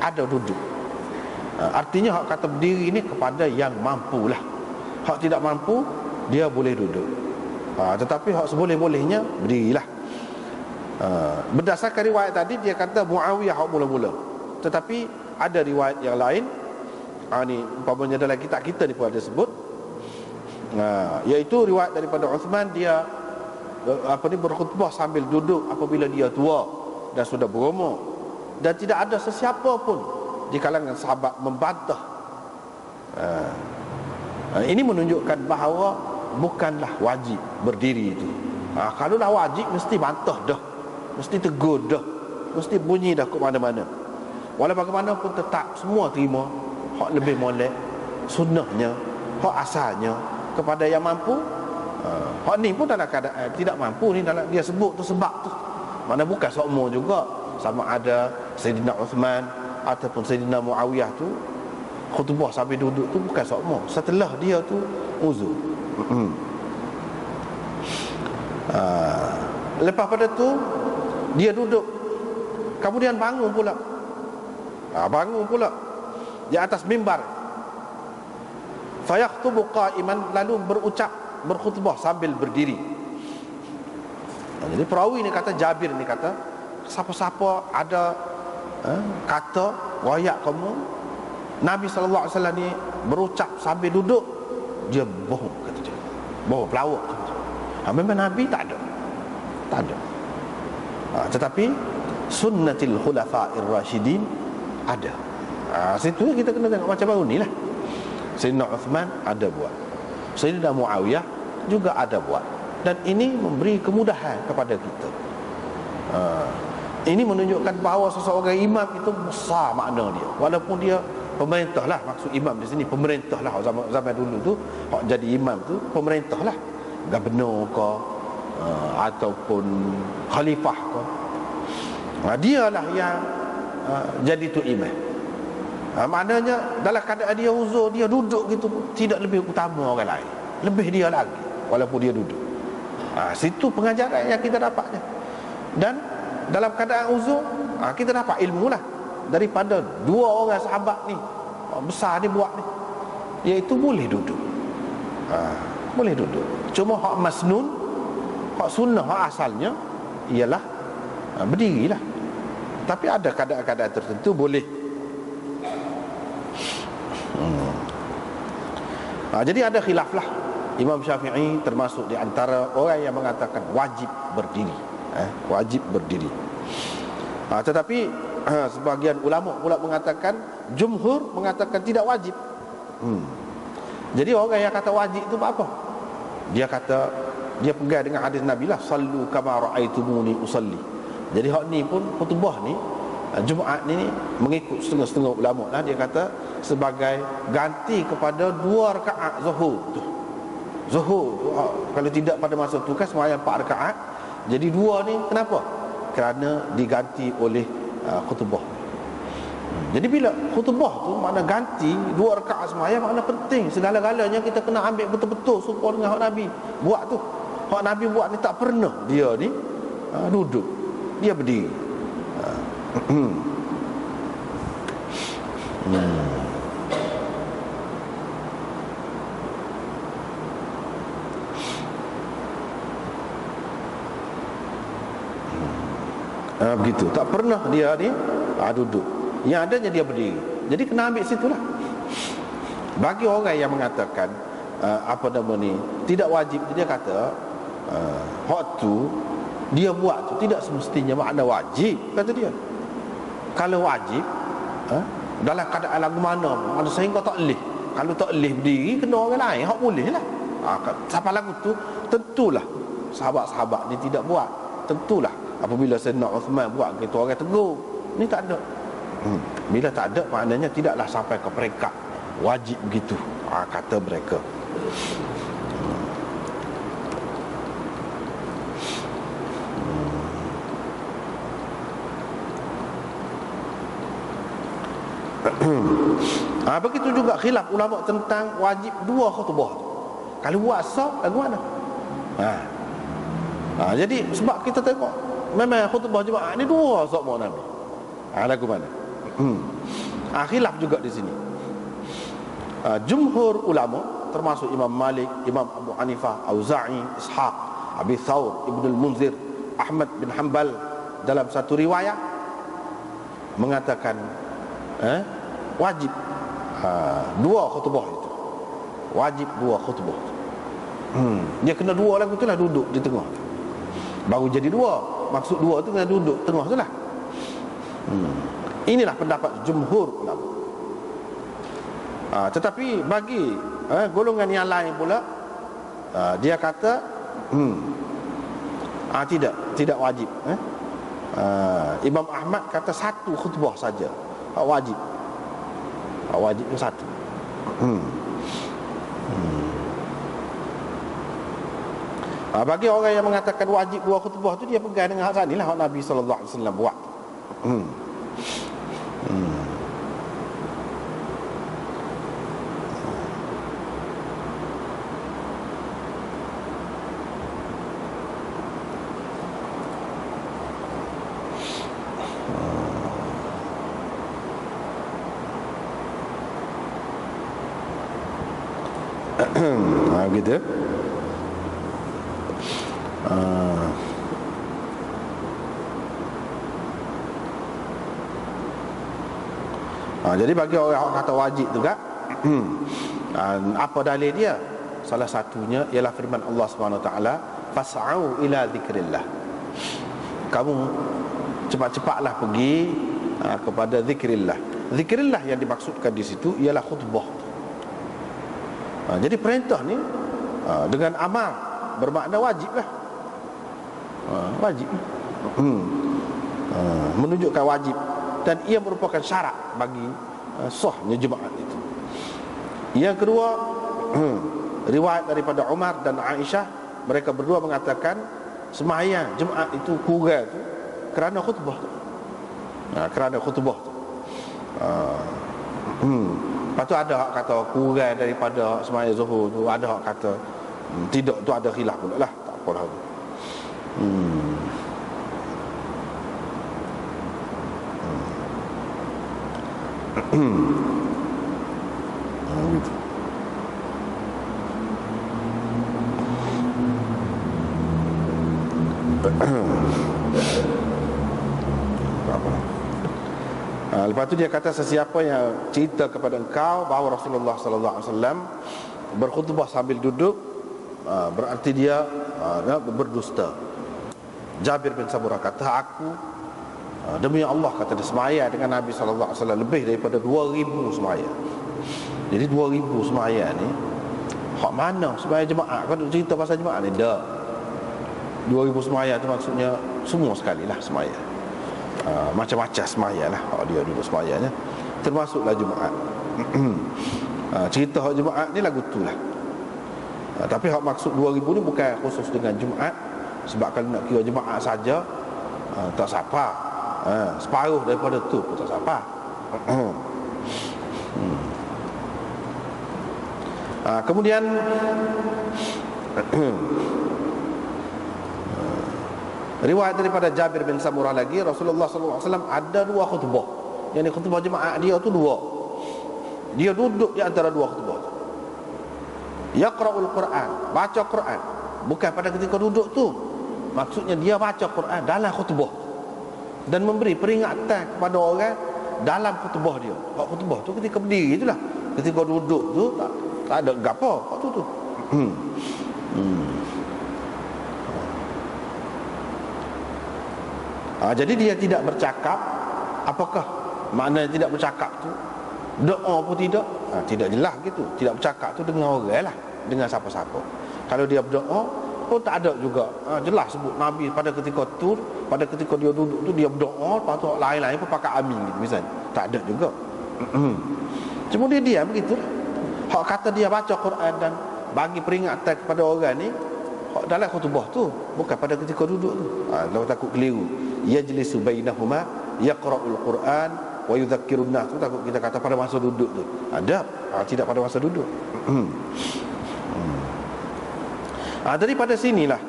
ada duduk. Artinya hak kata berdiri ni kepada yang mampulah. Hak tidak mampu dia boleh duduk. Tetapi hak seboleh-bolehnya berdirilah. Berdasarkan riwayat tadi dia kata Muawiyah hak mula-mula. Tetapi ada riwayat yang lain, ni umpamanya dalam kitab kita ni pun ada sebut, iaitu riwayat daripada Uthman, dia berkhutbah sambil duduk apabila dia tua dan sudah berumur, dan tidak ada sesiapa pun di kalangan sahabat membantah. Ini menunjukkan bahawa bukanlah wajib berdiri itu. Kalaulah wajib mesti bantah dah, mesti tegur dah, mesti bunyi dah ke mana-mana. Walau bagaimanapun tetap semua terima hak lebih molek, sunnahnya, hak asalnya kepada yang mampu. Hak ni pun dalam keadaan tidak mampu ni, dalam dia sebut tu sebab tu. Mana bukan semua juga, sama ada Sayyidina Uthman ataupun Sayyidina Muawiyah tu khutbah sambil duduk tu bukan semua. Setelah dia tu uzur. Lepas pada tu dia duduk, kemudian bangun pula. Bangun pula di atas mimbar. Fayakhtubu qa'iman, lalu berkhutbah sambil berdiri. Jadi perawi ni kata, Jabir ni kata, siapa-siapa ada kata wayak kamu Nabi sallallahu alaihi wasallam ni berucap sambil duduk, dia bohong, kata dia. Bohong, pelawak. Memang Nabi tak ada. Tak ada. Tetapi sunnatil khulafa'ir rasyidin ada. Situ kita kena tengok macam baru ni lah. Sayyidina Uthman ada buat, Sayyidina Muawiyah juga ada buat, dan ini memberi kemudahan kepada kita. Ini menunjukkan bahawa seseorang imam itu besar makna dia. Walaupun dia pemerintah lah, maksud imam di sini pemerintah lah. Zaman dulu tu jadi imam tu pemerintah lah, gubernur ke ataupun khalifah ke, dialah yang jadi tu imam. Maknanya dalam keadaan dia uzur, dia duduk gitu tidak lebih utama orang lain, lebih dia lagi walaupun dia duduk. Situ pengajaran yang kita dapatnya. Dan dalam keadaan uzur, kita dapat ilmu lah daripada dua orang sahabat ni besar ni buat ni, iaitu boleh duduk. Boleh duduk. Cuma hak masnun, hak sunnah, hak asalnya ialah berdirilah. Tapi ada keadaan-keadaan tertentu boleh. Jadi ada khilaf lah. Imam Syafi'i termasuk di antara orang yang mengatakan wajib berdiri. Wajib berdiri. Tetapi sebahagian ulama pula mengatakan, jumhur mengatakan tidak wajib. Jadi orang yang kata wajib itu apa? Dia kata, dia pegang dengan hadis Nabi lah, sallu kama ra'aitumuni usalli. Jadi hak ni pun khutbah ni Jumaat ni mengikut setengah-setengah ulama lah, dia kata sebagai ganti kepada 2 rakaat zuhur tu. Zuhur kalau tidak pada masa tu kan sembahyang 4 rakaat. Jadi 2 ni kenapa? Kerana diganti oleh khutbah. Jadi bila khutbah tu makna ganti 2 rakaat sembahyang, makna penting. Segala-galanya kita kena ambil betul-betul serupa dengan hak Nabi buat tu. Hak Nabi buat ni tak pernah dia ni duduk, dia berdiri. Begitu, tak pernah dia ni duduk. Yang adanya dia berdiri. Jadi kena ambil situlah. Bagi orang yang mengatakan apa nama ni tidak wajib, dia kata hak tu dia buat tu tidak semestinya makna wajib, kata dia. Kalau wajib dalam keadaan lagu mana ada sehingga tak boleh. Kalau tak boleh berdiri, kena orang lain hak boleh lah. Siapa lagu tu tentulah sahabat-sahabat ni tidak buat. Tentulah apabila Sayyidina Uthman buat, kita orang tegur. Ni tak ada. Bila tak ada, maknanya tidaklah sampai ke peringkat wajib begitu, kata mereka. Begitu juga khilaf ulama tentang wajib 2 khutbah tu. Kalau buat sah, lagu mana? Jadi sebab kita tengok memang khutbah Jumaat ni 2 sama Nabi. Lagu mana? Khilaf juga di sini. Jumhur ulama termasuk Imam Malik, Imam Abu Hanifah, Auza'i, Ishaq, Abi Thawr, Ibn al-Munzir, Ahmad bin Hanbal dalam satu riwayat mengatakan wajib 2 khutbah itu. Wajib 2 khutbah. Dia kena 2 lagu tu lah, duduk di tengah. Baru jadi 2. Maksud 2 tu kena duduk tengah tu lah. Inilah pendapat jumhur ulama. Tetapi bagi golongan yang lain pula, dia kata tidak wajib. Imam Ahmad kata 1 khutbah saja wajib. Wajib itu 1. Bagi orang yang mengatakan wajib 2 khutbah tu, dia pegang dengan hak sanilah Nabi sallallahu alaihi wasallam buat. Begitu. Jadi bagi orang yang kata wajib juga, apa dalil dia? Salah satunya ialah firman Allah Subhanahu Wa Taala, fas'au ila zikrillah. Kamu cepat-cepatlah pergi kepada zikrillah. Zikrillah yang dimaksudkan di situ ialah khutbah. Jadi perintah ni dengan amal bermakna wajib lah. Wajib. Menunjukkan wajib, dan ia merupakan syarat bagi sahnya Jumaat itu. Yang kedua, riwayat daripada Umar dan Aisyah, mereka berdua mengatakan sembahyang Jumaat itu kurang tu kerana khutbah tu. Kerana khutbah tu. Lepas tu ada hak kata kurang daripada sembahyang Zuhur tu, ada hak kata tidak, tu ada khilaf pula lah. Tak apalah. Gitu. Lepas tu dia kata, sesiapa yang cerita kepada engkau bahawa Rasulullah sallallahu alaihi wasallam berkhutbah sambil duduk, berarti dia berdusta. Jabir bin Samurah kata, aku demi Allah, kata dia, semaya dengan Nabi sallallahu alaihi wasallam lebih daripada 2000 semaya. Jadi 2000 semaya ni hak mana semaya jemaah? Kau duk cerita pasal jemaah ni dah. 2000 semaya tu maksudnya semua sekali lah semaya. Macam-macam semaya lah hak dia duduk semayanya, termasuklah Jumaat. Cerita hak Jumaat ni lagu tu lah. Tapi hak maksud 2000 ni bukan khusus dengan Jumaat. Sebab kalau nak kira Jumaat saja, tak sapa. Separuh daripada tu pun tak sapa. Kemudian riwayat daripada Jabir bin Samurah lagi, Rasulullah SAW ada 2 khutbah. Yang ni khutbah Jumaat dia tu 2. Dia duduk di antara 2 khutbah tu. Yaqra'ul Quran, baca Quran. Bukan pada ketika duduk tu. Maksudnya dia baca Quran dalam khutbah dan memberi peringatan kepada orang dalam khutbah dia. Hak khutbah tu ketika berdiri itulah. Ketika duduk tu tak ada gapo hak tu. Jadi dia tidak bercakap. Apakah makna tidak bercakap tu? Doa pun tidak. Tidak jelas gitu. Tidak bercakap tu dengan orang lah, dengan siapa-siapa. Kalau dia berdoa, pun tak ada juga. Jelas sebut Nabi pada ketika tu, pada ketika dia duduk tu dia berdoa, lepas tu lain-lain pun pakai amin gitu misalnya. Tak ada juga. Cuma dia diam begitu. Hak kata dia baca Quran dan bagi peringatan kepada orang ni hak dalam khutbah tu, bukan pada ketika duduk tu. Kalau takut keliru, yajlisu bainahuma yaqra'ul Quran wa yudzakkirun nas, tu takut kita kata pada masa duduk tu. Ada, tidak pada masa duduk. Daripada sinilah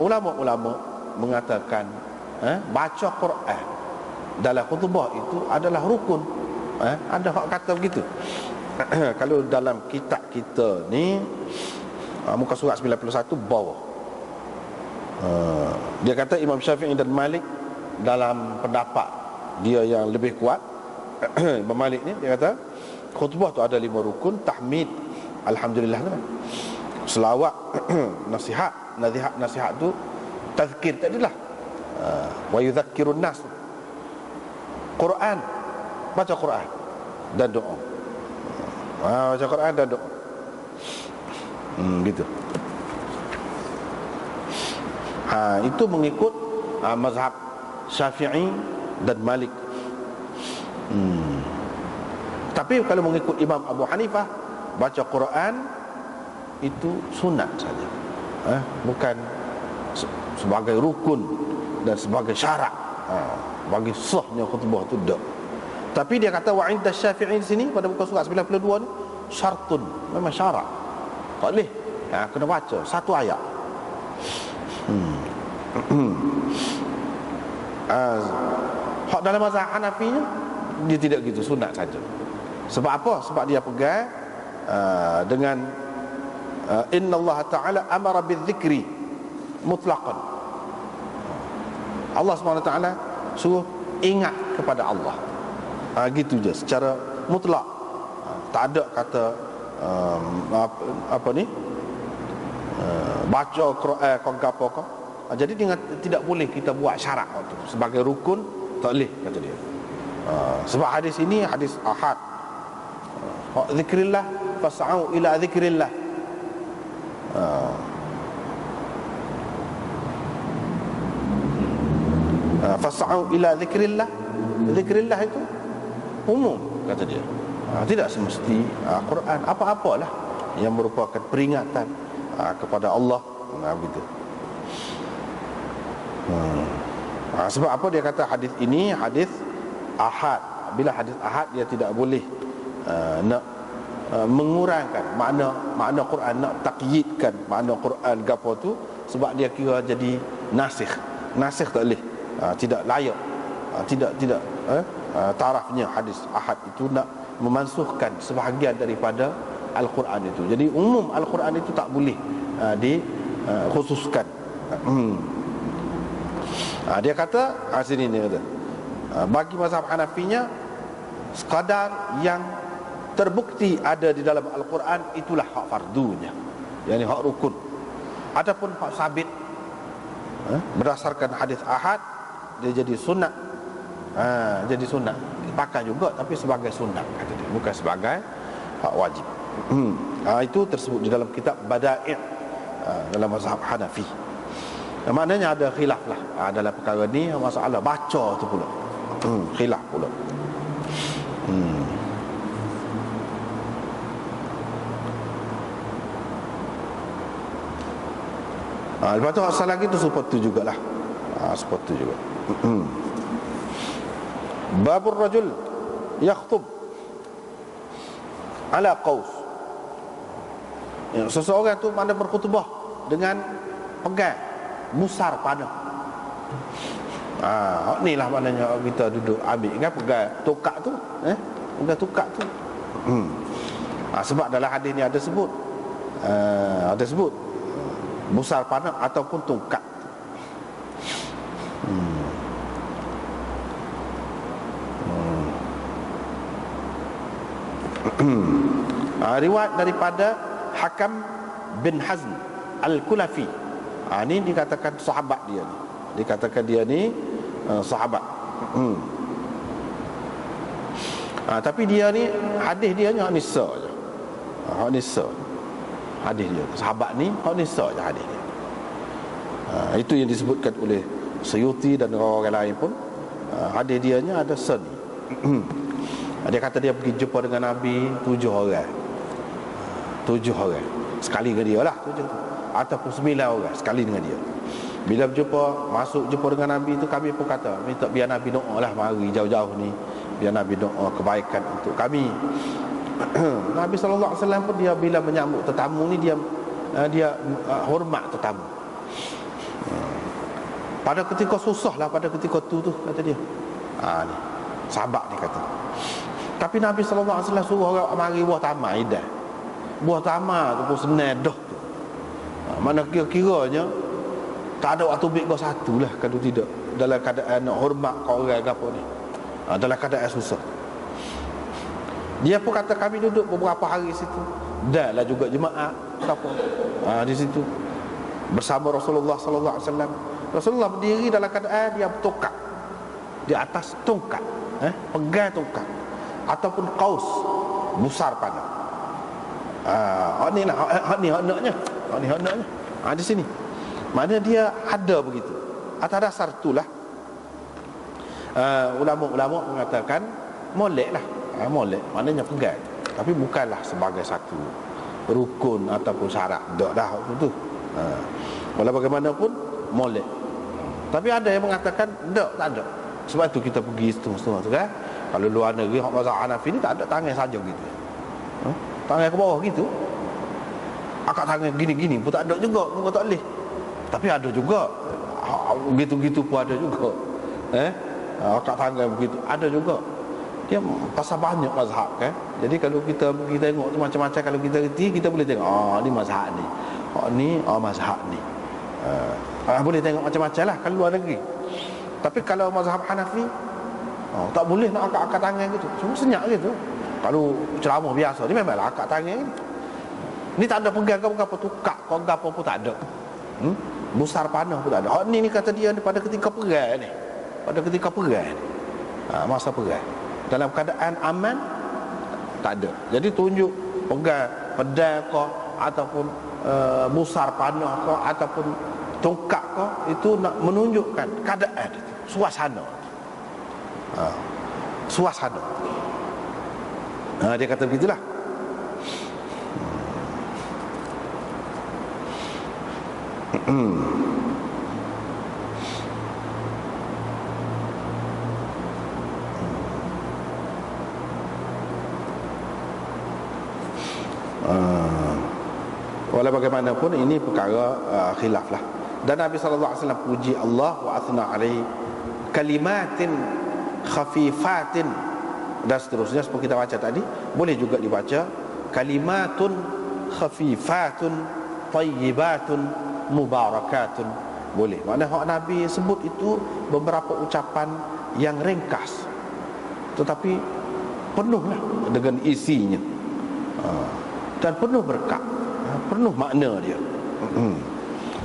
ulama-ulama mengatakan baca Quran dalam khutbah itu adalah rukun. Ada hak kata begitu. Kalau dalam kitab kita ni muka surat 91 bawah, dia kata Imam Syafi'i dan Malik dalam pendapat dia yang lebih kuat, Imam Malik ni dia kata khutbah tu ada 5 rukun: tahmid, alhamdulillah kan, selawat, nasihat tu tazkir tadilah, wa yudzakkirun nas, Quran, baca Quran dan doa. Baca Quran dan doa. Gitu. Itu mengikut mazhab Syafi'i dan Malik. Tapi kalau mengikut Imam Abu Hanifah, baca Quran itu sunat saja, bukan sebagai rukun dan sebagai syarat bagi sahnya khutbah itu tak. Tapi dia kata wa inda Syafi'i di sini pada muka surat 92 ni syartun, memang syarat. Tak boleh kena baca satu ayat. Hak dalam mazhab Hanafinya dia tidak gitu, sunat saja. Sebab apa? Sebab dia pegang dengan inna Allah Ta'ala amara bidzikri mutlaqan. Allah SWT suruh ingat kepada Allah, gitu je, secara mutlak. Tak ada kata apa ni, baca Quran kau. Jadi tidak boleh kita buat syarat tu sebagai rukun, tak boleh kata dia. Sebab hadis ini hadis ahad. Zikrillah fas'au ila zikrillah. Fas'au ila zikrillah. Zikrillah itu umum kata dia. Tidak semesti Quran, apa-apalah yang merupakan peringatan kepada Allah, begitu. Sebab apa dia kata hadis ini hadis ahad. Bila hadis ahad dia tidak boleh nak mengurangkan makna Quran, nak takyidkan makna Quran gapo tu, sebab dia kira jadi nasikh tak boleh, tidak layak, tidak tarafnya hadis ahad itu nak memansuhkan sebahagian daripada Al-Quran itu. Jadi umum Al-Quran itu tak boleh dikhususkan. Dia kata sini dia kata bagi mazhab Hanafinya sekadar yang terbukti ada di dalam Al-Quran itulah hak fardunya, yakni hak rukun. Adapun hak sabit berdasarkan hadis ahad dia jadi sunat. Jadi sunat, pakai juga tapi sebagai sunat kata dia, bukan sebagai hak wajib. Itu tersebut di dalam kitab Bada'i' dalam mazhab Hanafi. Maknanya ada khilaf lah dalam perkara ni, masalah baca tu pula khilaf pula. Lepas tu asal lagi tu seperti tu jugalah. Seperti tu juga. Babur rajul yakhtub ala qaus. Seseorang tu mana berkhutbah dengan pegang busar panah. Ni lah maknanya kita duduk ambil kan, pegang tokak tu, pegang tokak tu. Sebab dalam hadis ni ada sebut busar panah ataupun tongkat. Riwayat daripada Hakam bin Hazm Al-Kulafi. Ini dikatakan sahabat dia ni. Dikatakan dia ni sahabat. Tapi dia ni hadis dia ni hak nisa je. Hak nisa. Hadis dia sahabat ni hak nisa je hadis dia. Itu yang disebutkan oleh Suyuti dan orang lain pun. Hadis dianya ada seni. Dia kata dia pergi jumpa dengan Nabi 7 orang. 7 orang sekali dengan dia lah, 7 ataupun 9 orang sekali dengan dia. Bila berjumpa, masuk jumpa dengan Nabi itu, kami pun kata minta biar Nabi doa lah, mari jauh-jauh ni biar Nabi doa kebaikan untuk kami. Nabi SAW pun dia bila menyambut tetamu ni, dia hormat tetamu. Pada ketika susah lah, pada ketika tu kata dia, ni sahabat ni kata. Tapi Nabi SAW suruh orang mari buah tamar idah. Buah tamar tu pun senang dah tu. Mana kira-kiranya tak ada waktu ambil kau satu lah kalau tidak, dalam keadaan nak hormat kau orang ke apa ni, dalam keadaan susah. Dia pun kata kami duduk beberapa hari situ, dah lah juga jemaah apa di situ bersama Rasulullah sallallahu alaihi wasallam. Rasulullah berdiri dalam keadaan dia bertongkat di atas tongkat, pegang tongkat ataupun kaus besar panah. Ni henaknya di sini. Mana dia ada begitu. Atas dasar itulah ulama-ulama mengatakan molek lah. Molek maknanya pegang, tapi bukanlah sebagai satu rukun ataupun syarat. Tak dah itu. Walau bagaimanapun molek. Tapi ada yang mengatakan tak ada. Sebab tu kita pergi setengah-setengah tu kan. Kalau luar negeri hak mazhab Hanafi ni tak ada tangan saja gitu. Tangan ke bawah gitu. Akak tangan gini-gini pun tak ada juga, pun tak boleh. Tapi ada juga begitu-gitu pun ada juga. Akak tangan begitu ada juga. Dia pasal banyak mazhab kan. Jadi kalau kita tengok tu macam-macam, kalau kita reti kita boleh tengok ni mazhab ni. Ni mazhab ni. Boleh tengok macam-macam lah kalau luar negeri. Tapi kalau mazhab Hanafi tak boleh nak akak tangan gitu. Cuma senyap gitu. Kalau ceramah biasa ni memanglah akak tangan ni. Ni tak ada pegang apa tukak kau apa pun tak ada. Besar panah pun tak ada. Ni kata dia ni pada ketika perang ni. Pada ketika perang ni. Masa perang. Dalam keadaan aman tak ada. Jadi tunjuk pegang pedang kau ataupun besar panah kau ataupun tongkat kau, itu nak menunjukkan keadaan itu, suasana. Suasana. Dia kata begitulah. Walau bagaimanapun ini perkara khilaf lah. Dan Nabi SAW puji Allah wa athna alaihi kalimatin khafifatin, dan seterusnya seperti kita baca tadi. Boleh juga dibaca kalimatun khafifatun tayyibatun mubarakatun. Boleh. Maknanya hak Nabi sebut itu beberapa ucapan yang ringkas tetapi penuhlah dengan isinya, dan penuh berkat, penuh makna dia.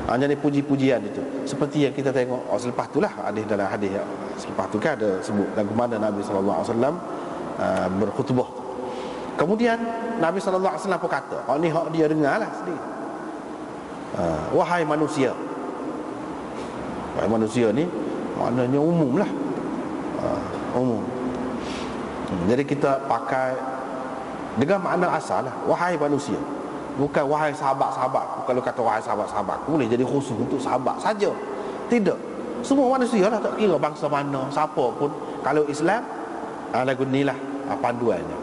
Hanya ni puji-pujian itu. Seperti yang kita tengok selepas itulah hadis, dalam hadis selepas tu kan ada sebut lagu mana Nabi sallallahu alaihi wasallam berkhutbah. Kemudian Nabi sallallahu alaihi wasallam pun kata, ni hak dia dengarlah sendiri. Wahai manusia. Wahai manusia ni maknanya umum lah. Umum. Jadi kita pakai dengan makna asal lah, wahai manusia. Bukan wahai sahabat-sahabat. Kalau kata wahai sahabat-sahabat boleh jadi khusus untuk sahabat saja. Tidak. Semua manusia lah, tak kira bangsa mana, siapa pun. Kalau Islam, lagu ni lah panduannya,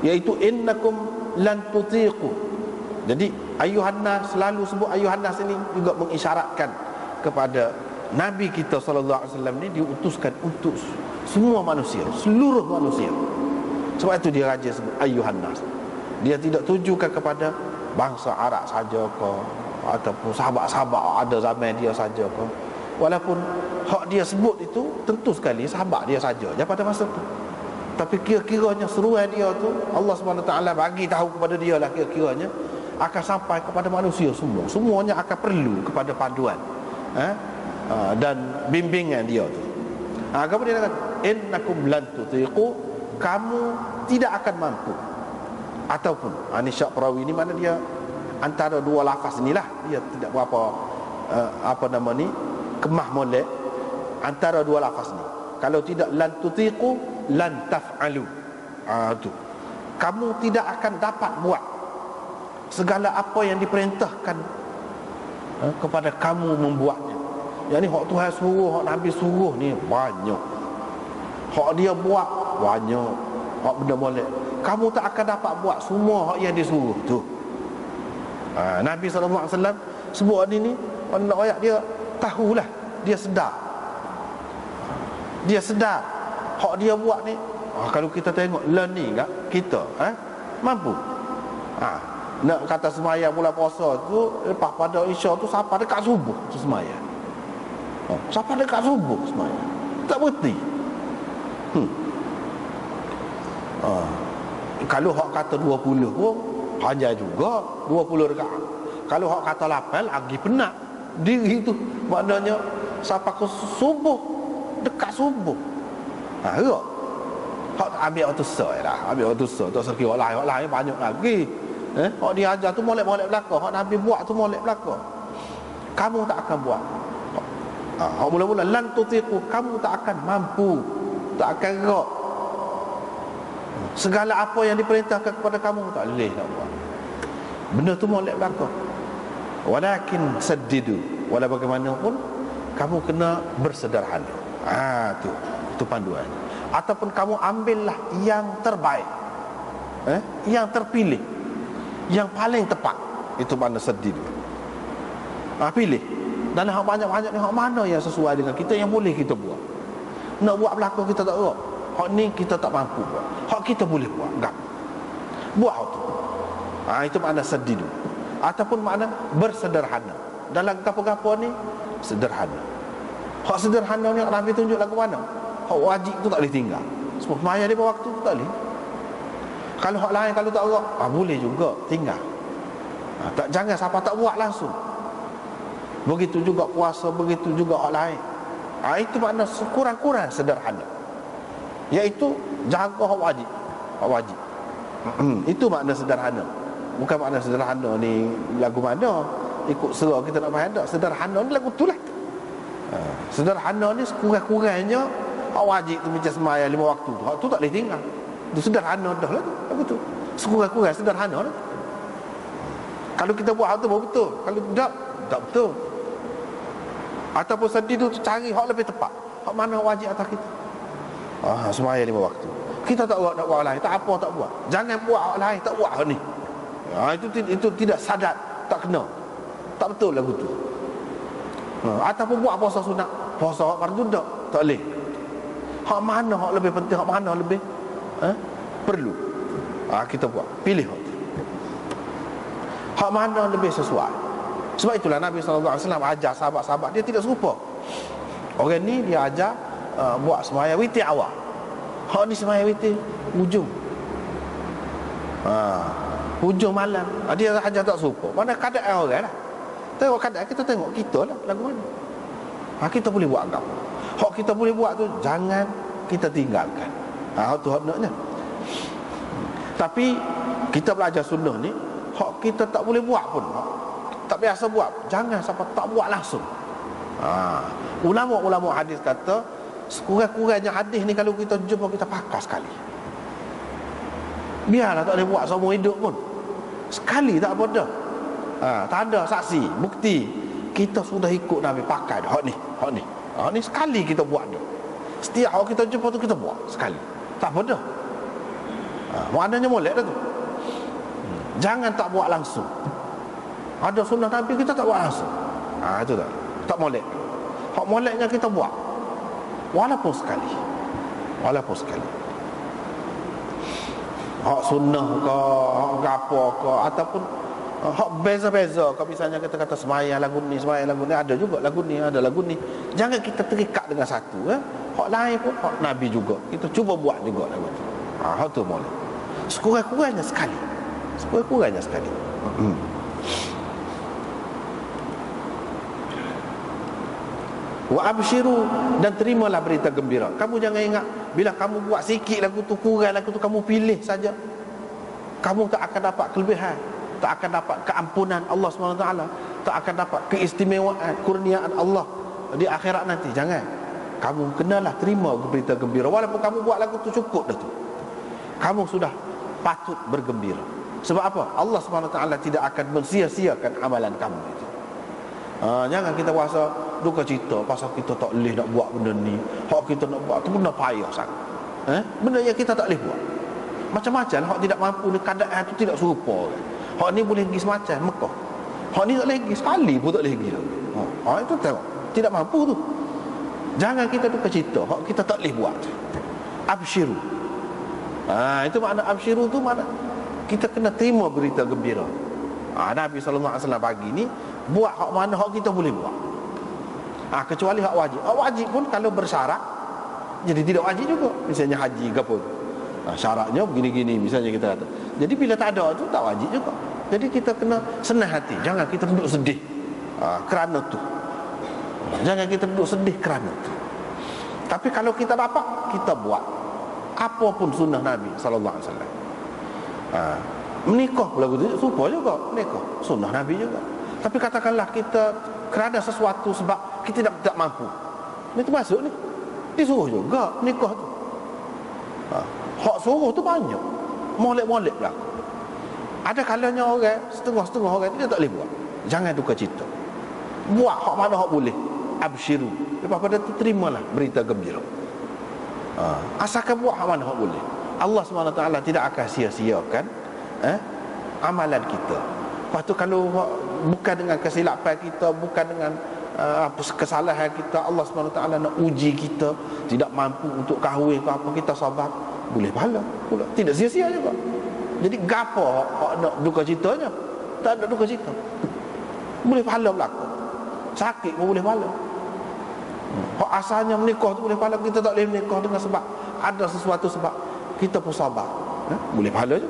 iaitu innakum lan tutiqu. Jadi ayuhan nas, selalu sebut ayuhan nas ini juga mengisyaratkan kepada Nabi kita sallallahu alaihi wasallam ni diutuskan untuk semua manusia, seluruh manusia. Sebab itu dia raja sebut ayuhan nas. Dia tidak tujukan kepada bangsa Arab saja ke, ataupun sahabat-sahabat ada zaman dia saja ke. Walaupun hak dia sebut itu tentu sekali sahabat dia saja je pada masa itu. Tapi kira-kiranya seruan dia tu Allah SWT bagi tahu kepada dia lah, kira-kiranya akan sampai kepada manusia semua. Semuanya akan perlu kepada panduan dan bimbingan dia tu. Kemudian dia kata innakum lan tutiqu, kamu tidak akan mampu. Ataupun ini syak perawi ni mana dia antara dua lafaz inilah dia tidak berapa apa nama ni, kemah molek antara dua lafaz ni. Kalau tidak lan tutiqu lan taf'alu. Tu. Kamu tidak akan dapat buat segala apa yang diperintahkan kepada kamu membuatnya. Yang ni hak Tuhan suruh, hak Nabi suruh ni banyak. Hak dia buat banyak. Hak benda molek kamu tak akan dapat buat semua hak yang dia suruh tu. Nabi SAW sebut ni orang nak ayat dia tahulah, dia sedar. Dia sedar hak dia buat ni. Kalau kita tengok learning tak kita mampu. Nak kata semaya bulan puasa tu lepas pada Isya tu sampai dekat subuh tu semaya. Sampai dekat subuh semaya. Tak berhenti. Kalau hak kata 20 pun panjang juga 20 rakaat. Kalau hak kata 8 lagi penat diri tu. Maknanya sampai ke subuh, dekat subuh. Ya. Hak ambil waktu sah lah. Ambil waktu sah. Tak sekira orang lain banyak lagi. Hak dia ajar tu molek-molek belakang. Hak Nabi buat tu molek belakang. Kamu tak akan buat. Hak mula-mula lan tutiqu, kamu tak akan mampu, tak akan gerak. Segala apa yang diperintahkan kepada kamu tak boleh nak buat. Benda tu molek belakang. Walakin saddidu, wala bagaimanapun kamu kena bersederhana. Tu panduan. Ataupun kamu ambillah yang terbaik, yang terpilih, yang paling tepat. Itu makna saddidu. Pilih. Dan hak banyak-banyak ni hak mana yang sesuai dengan kita, yang boleh kita buat. Nak buat belakang kita tak buat. Hak ni kita tak mampu buat. Hak kita boleh buat. Enggak. Buat hak tu. Itu makna saddidu. Ataupun makna bersederhana. Dalam gapo-gapo ni sederhana. Hak sederhana ni Nabi tunjuk lagu mana? Hak wajib tu tak boleh tinggal. Sebab semaya dia waktu tu tak boleh. Kalau hak lain kalau tak buat, boleh juga tinggal. Tak, jangan siapa tak buat langsung. Begitu juga puasa, begitu juga hak lain. Itu makna sekurang-kurang sederhana. Iaitu jaga hak wajib. Hak wajib. Itu makna sederhana. Bukan makna sederhana ni lagu mana ikut serah kita nak faham tak. Sederhana ni lagu tu lah. Sederhana ni sekurang-kurangnya hak wajib tu macam sembahyang 5 waktu tu. Hak tu tak boleh tinggal. Itu sederhana dah lah tu. Lagu tu. Sekurang-kurang sederhana lah. Kalau kita buat hak tu baru betul. Kalau tak betul. Ataupun sedih tu cari hak lebih tepat. Hak mana hak wajib atas kita. Sembahyang 5 waktu. Kita tak buat, nak buat lain, tak apa tak buat. Jangan buat hak lain, tak buat hak ni. Itu tidak sadat, tak kena. Tak betul lagu tu. Ataupun buat puasa sunat, puasa hak fardu tak boleh. Hak mana hak lebih penting, hak mana lebih perlu. Kita buat, pilih hak tu. Hak mana lebih sesuai. Sebab itulah Nabi SAW ajar sahabat-sahabat dia tidak serupa. Orang ni dia ajar buat sembahyang witir awal. Hak ni sembahyang witir hujung. Hujung malam. Dia ajar tak serupa. Mana keadaan orang lah. Tengok keadaan kita, tengok kita lah lagu mana. Kita boleh buat apa. Hak kita boleh buat tu jangan kita tinggalkan. Hak tu hak naknya. Tapi kita belajar sunnah ni, hak kita tak boleh buat pun, tak biasa buat, jangan sampai tak buat langsung. Ulama-ulama hadis kata sekurang-kurangnya hadis ni kalau kita jumpa kita pakai sekali. Biarlah tak boleh buat seumur hidup pun, sekali tak apa dah. Tak ada saksi, bukti kita sudah ikut Nabi pakai dah. Hak ni sekali kita buat dah. Setiap hak kita jumpa tu kita buat sekali. Tak apa dah. Maknanya molek dah tu. Jangan tak buat langsung. Ada sunnah Nabi kita tak buat langsung. Itu tak molek. Hak moleknya kita buat walaupun sekali. Hak sunnah ke, hak apa ke, ataupun hak beza-beza. Kalau misalnya kita kata sembahyang lagu ni, ada juga lagu ni, ada lagu ni. Jangan kita terikat dengan satu. Hak lain pun hak Nabi juga. Kita cuba buat juga lagu tu. Hak tu molek. Sekurang-kurangnya sekali. Wa abshiru, dan terimalah berita gembira. Kamu jangan ingat bila kamu buat sikit lagu tu, kurang lagu tu, kamu pilih saja, kamu tak akan dapat kelebihan. tak akan dapat keampunan Allah SWT, tak akan dapat keistimewaan, kurniaan Allah di akhirat nanti. Jangan. Kamu kenalah terima berita gembira. Walaupun kamu buat lagu tu cukup dah tu, kamu sudah patut bergembira. Sebab apa? Allah SWT tidak akan mensia-siakan amalan kamu itu. Jangan kita rasa duka cita pasal kita tak boleh nak buat benda ni. Hak kita nak buat tu benda payah sangat. Benda yang kita tak boleh buat. Macam-macam hak tidak mampu ni, keadaan tu tidak serupa. Hak ni boleh pergi semacam Mekah. Hak ni tak boleh pergi sekali pun tak boleh pergi. Itu tengok, tidak mampu tu. Jangan kita duka cita hak kita tak boleh buat. Absyiru. Itu makna absyiru tu, makna kita kena terima berita gembira. Nabi SAW pagi ni buat hak mana hak kita boleh buat. Kecuali hak wajib. Hak wajib pun kalau bersyarat jadi tidak wajib juga. Misalnya haji ke apa, syaratnya begini-gini misalnya kita kata. Jadi bila tak ada tu tak wajib juga. Jadi kita kena senang hati. Jangan kita duduk sedih kerana tu. Jangan kita duduk sedih kerana tu. Tapi kalau kita dapat, kita buat. Apapun sunnah Nabi SAW. Menikah pula begitu, serupa juga menikah, sunnah Nabi juga. Tapi katakanlah kita kerana sesuatu sebab kita tak mampu, ini termasuk ni, disuruh juga menikah tu. Hak suruh tu banyak, molek-molek berlaku. Ada kalanya orang, setengah-setengah orang dia tak boleh buat. Jangan duka cita, buat hak mana hak boleh. Absyiru, lepas pada tu terimalah berita gembira. Asalkan buat hak mana hak boleh, Allah SWT tidak akan sia-siakan amalan kita. Lepas tu kalau bukan dengan kesilapan kita, bukan dengan kesalahan kita, Allah SWT nak uji kita, tidak mampu untuk kahwin ke apa, kita sabar, boleh pahala pula, tidak sia-sia juga. Jadi gapo hak nak duka citanya? Tak ada duka cita, boleh pahala berlaku. Sakit pun boleh pahala. Hak asalnya menikah tu boleh pahala, kita tak boleh menikah dengan sebab ada sesuatu sebab, kita pun sabar, boleh pahala je.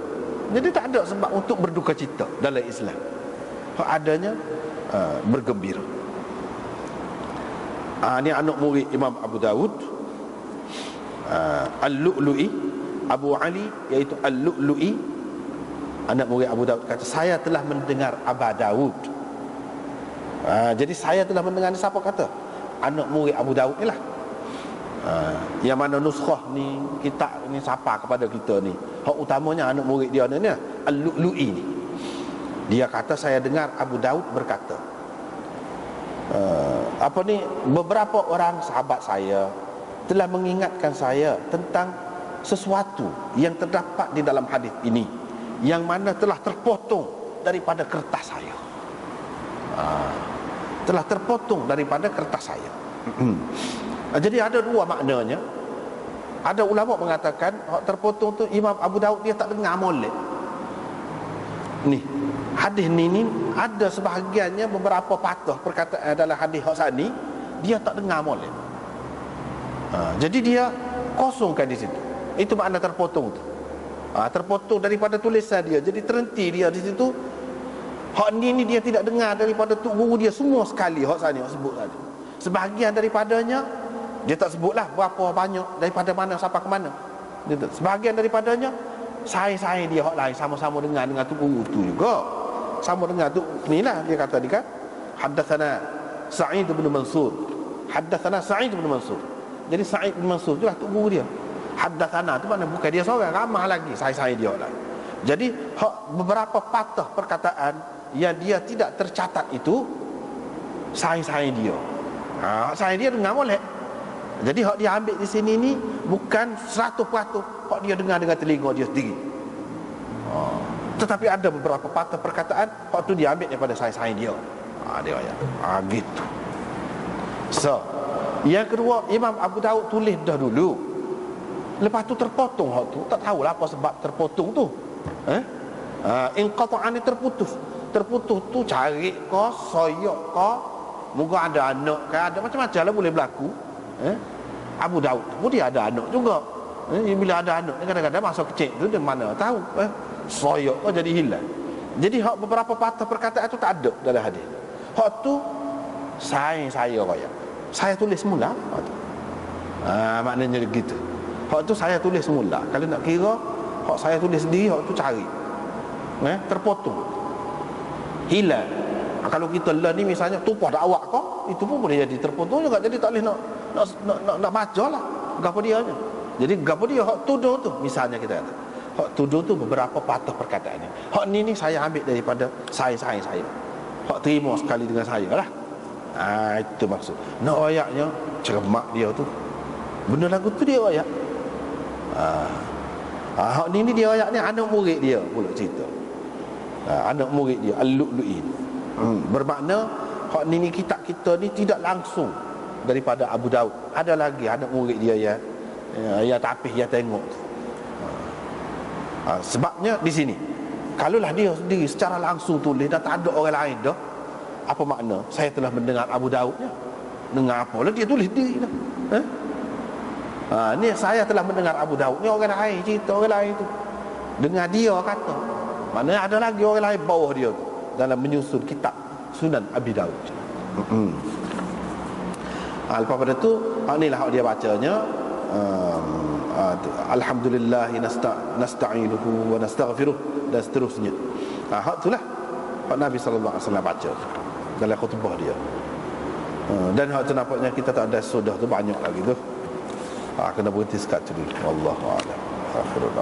Jadi tak ada sebab untuk berduka cita dalam Islam. Hak adanya bergembira. Ini anak murid Imam Abu Dawud, Al-Lu'lu'i, Abu Ali, iaitu Al-Lu'lu'i, anak murid Abu Dawud, kata saya telah mendengar Abu Dawud. Jadi saya telah mendengar, siapa kata? Anak murid Abu Dawud ni lah. Yang mana nuskhah ni, kitab ni siapa kepada kita ni, hak utamanya anak murid dia ni, Al-Lu'lu'i ni. Dia kata saya dengar Abu Dawud berkata, beberapa orang sahabat saya telah mengingatkan saya tentang sesuatu yang terdapat di dalam hadis ini, yang mana telah terpotong daripada kertas saya. Telah terpotong daripada kertas saya. Jadi ada dua maknanya. Ada ulama mengatakan hak terpotong tu Imam Abu Dawud dia tak dengar molek. Ni hadis ni ada sebahagiannya, beberapa patah perkataan dalam hadis hak sani dia tak dengar molek. Jadi dia kosongkan di situ. Itu makna terpotong tu. Terpotong daripada tulisan dia. Jadi terhenti dia di situ. Hak ni dia tidak dengar daripada tok guru dia semua sekali. Hak sani hak sebut tadi. Sebahagian daripadanya dia tak sebutlah berapa banyak, daripada mana sampai ke mana. Sebahagian daripadanya saya dia hak lain sama-sama dengar dengan tok guru tu juga. Sama dengar tu inilah dia kata dia kan. Haddatsana Sa'id bin Mansur. Haddatsana Sa'id bin Mansur. Jadi Sa'id bin Mansur itulah tok guru dia. Haddatsana tu makna bukan dia seorang, ramai lagi saya dia lah. Jadi beberapa patah perkataan yang dia tidak tercatat itu saya dia. Saya dia dengar molek. Jadi hak dia ambil di sini ni bukan 100% hak dia dengar dengan telinga dia sendiri. Tetapi ada beberapa patah perkataan hak tu dia ambil daripada saya dia. Dia ayat. Gitu. So, yang kedua Imam Abu Dawud tulis dah dulu. Lepas tu terpotong hak tu, tak tahulah apa sebab terpotong tu. Inqata'ani terputus. Terputus tu cari ke, soyok ke, moga ada anak ke, ada macam-macam lah boleh berlaku. Abu Dawud pun dia ada anak juga. Bila ada anak kadang-kadang masa kecil tu dia mana tahu soyok ke jadi hilang. Jadi hak beberapa patah perkataan tu tak ada dalam hadis. Hak tu saya kaya. Saya tulis semula. Maknanya begitu. Hak tu saya tulis semula. Kalau nak kira hak saya tulis sendiri, hak tu cari terpotong. Hilang. Kalau kita lah ni misalnya tumpah dakwah kau, itu pun boleh jadi terputus juga. Jadi tak boleh nak baca lah gapo dia nya. Jadi gapo dia hak tuduh tu, misalnya kita kata hak tuduh tu beberapa patah perkataan ni. Hak ni saya ambil daripada saya. Hak terima sekali dengan saya lah. Itu maksud. Nak ayatnya cermak dia tu. Benar lagu tu dia ayat. Hak ni dia ayat ni anak murid dia pula cerita. Anak murid dia Al-Lu'lu'i. Bermakna hak ni kitab kita ni tidak langsung daripada Abu Daud. Ada lagi anak murid dia yang tapih yang tengok. Sebabnya di sini, kalaulah dia sendiri secara langsung tulis dan tak ada orang lain dah, apa makna saya telah mendengar Abu Daudnya? Dengar apa lah dia tulis diri dah. Ni saya telah mendengar Abu Daud. Ni orang lain cerita, orang lain tu dengar dia kata. Maknanya ada lagi orang lain bawah dia tu dalam menyusun kitab Sunan Abi Daud. Lepas pada tu, inilah hak dia bacanya. Alhamdulillah nasta'inuhu wa nastaghfiruh dan seterusnya. Hak itulah hak Nabi sallallahu alaihi wasallam baca dalam khutbah dia. Dan hak tu nampaknya kita tak ada sudah tu banyak lagi tu. Kena berhenti sekat tu dulu. Wallahu a'lam. Akhirul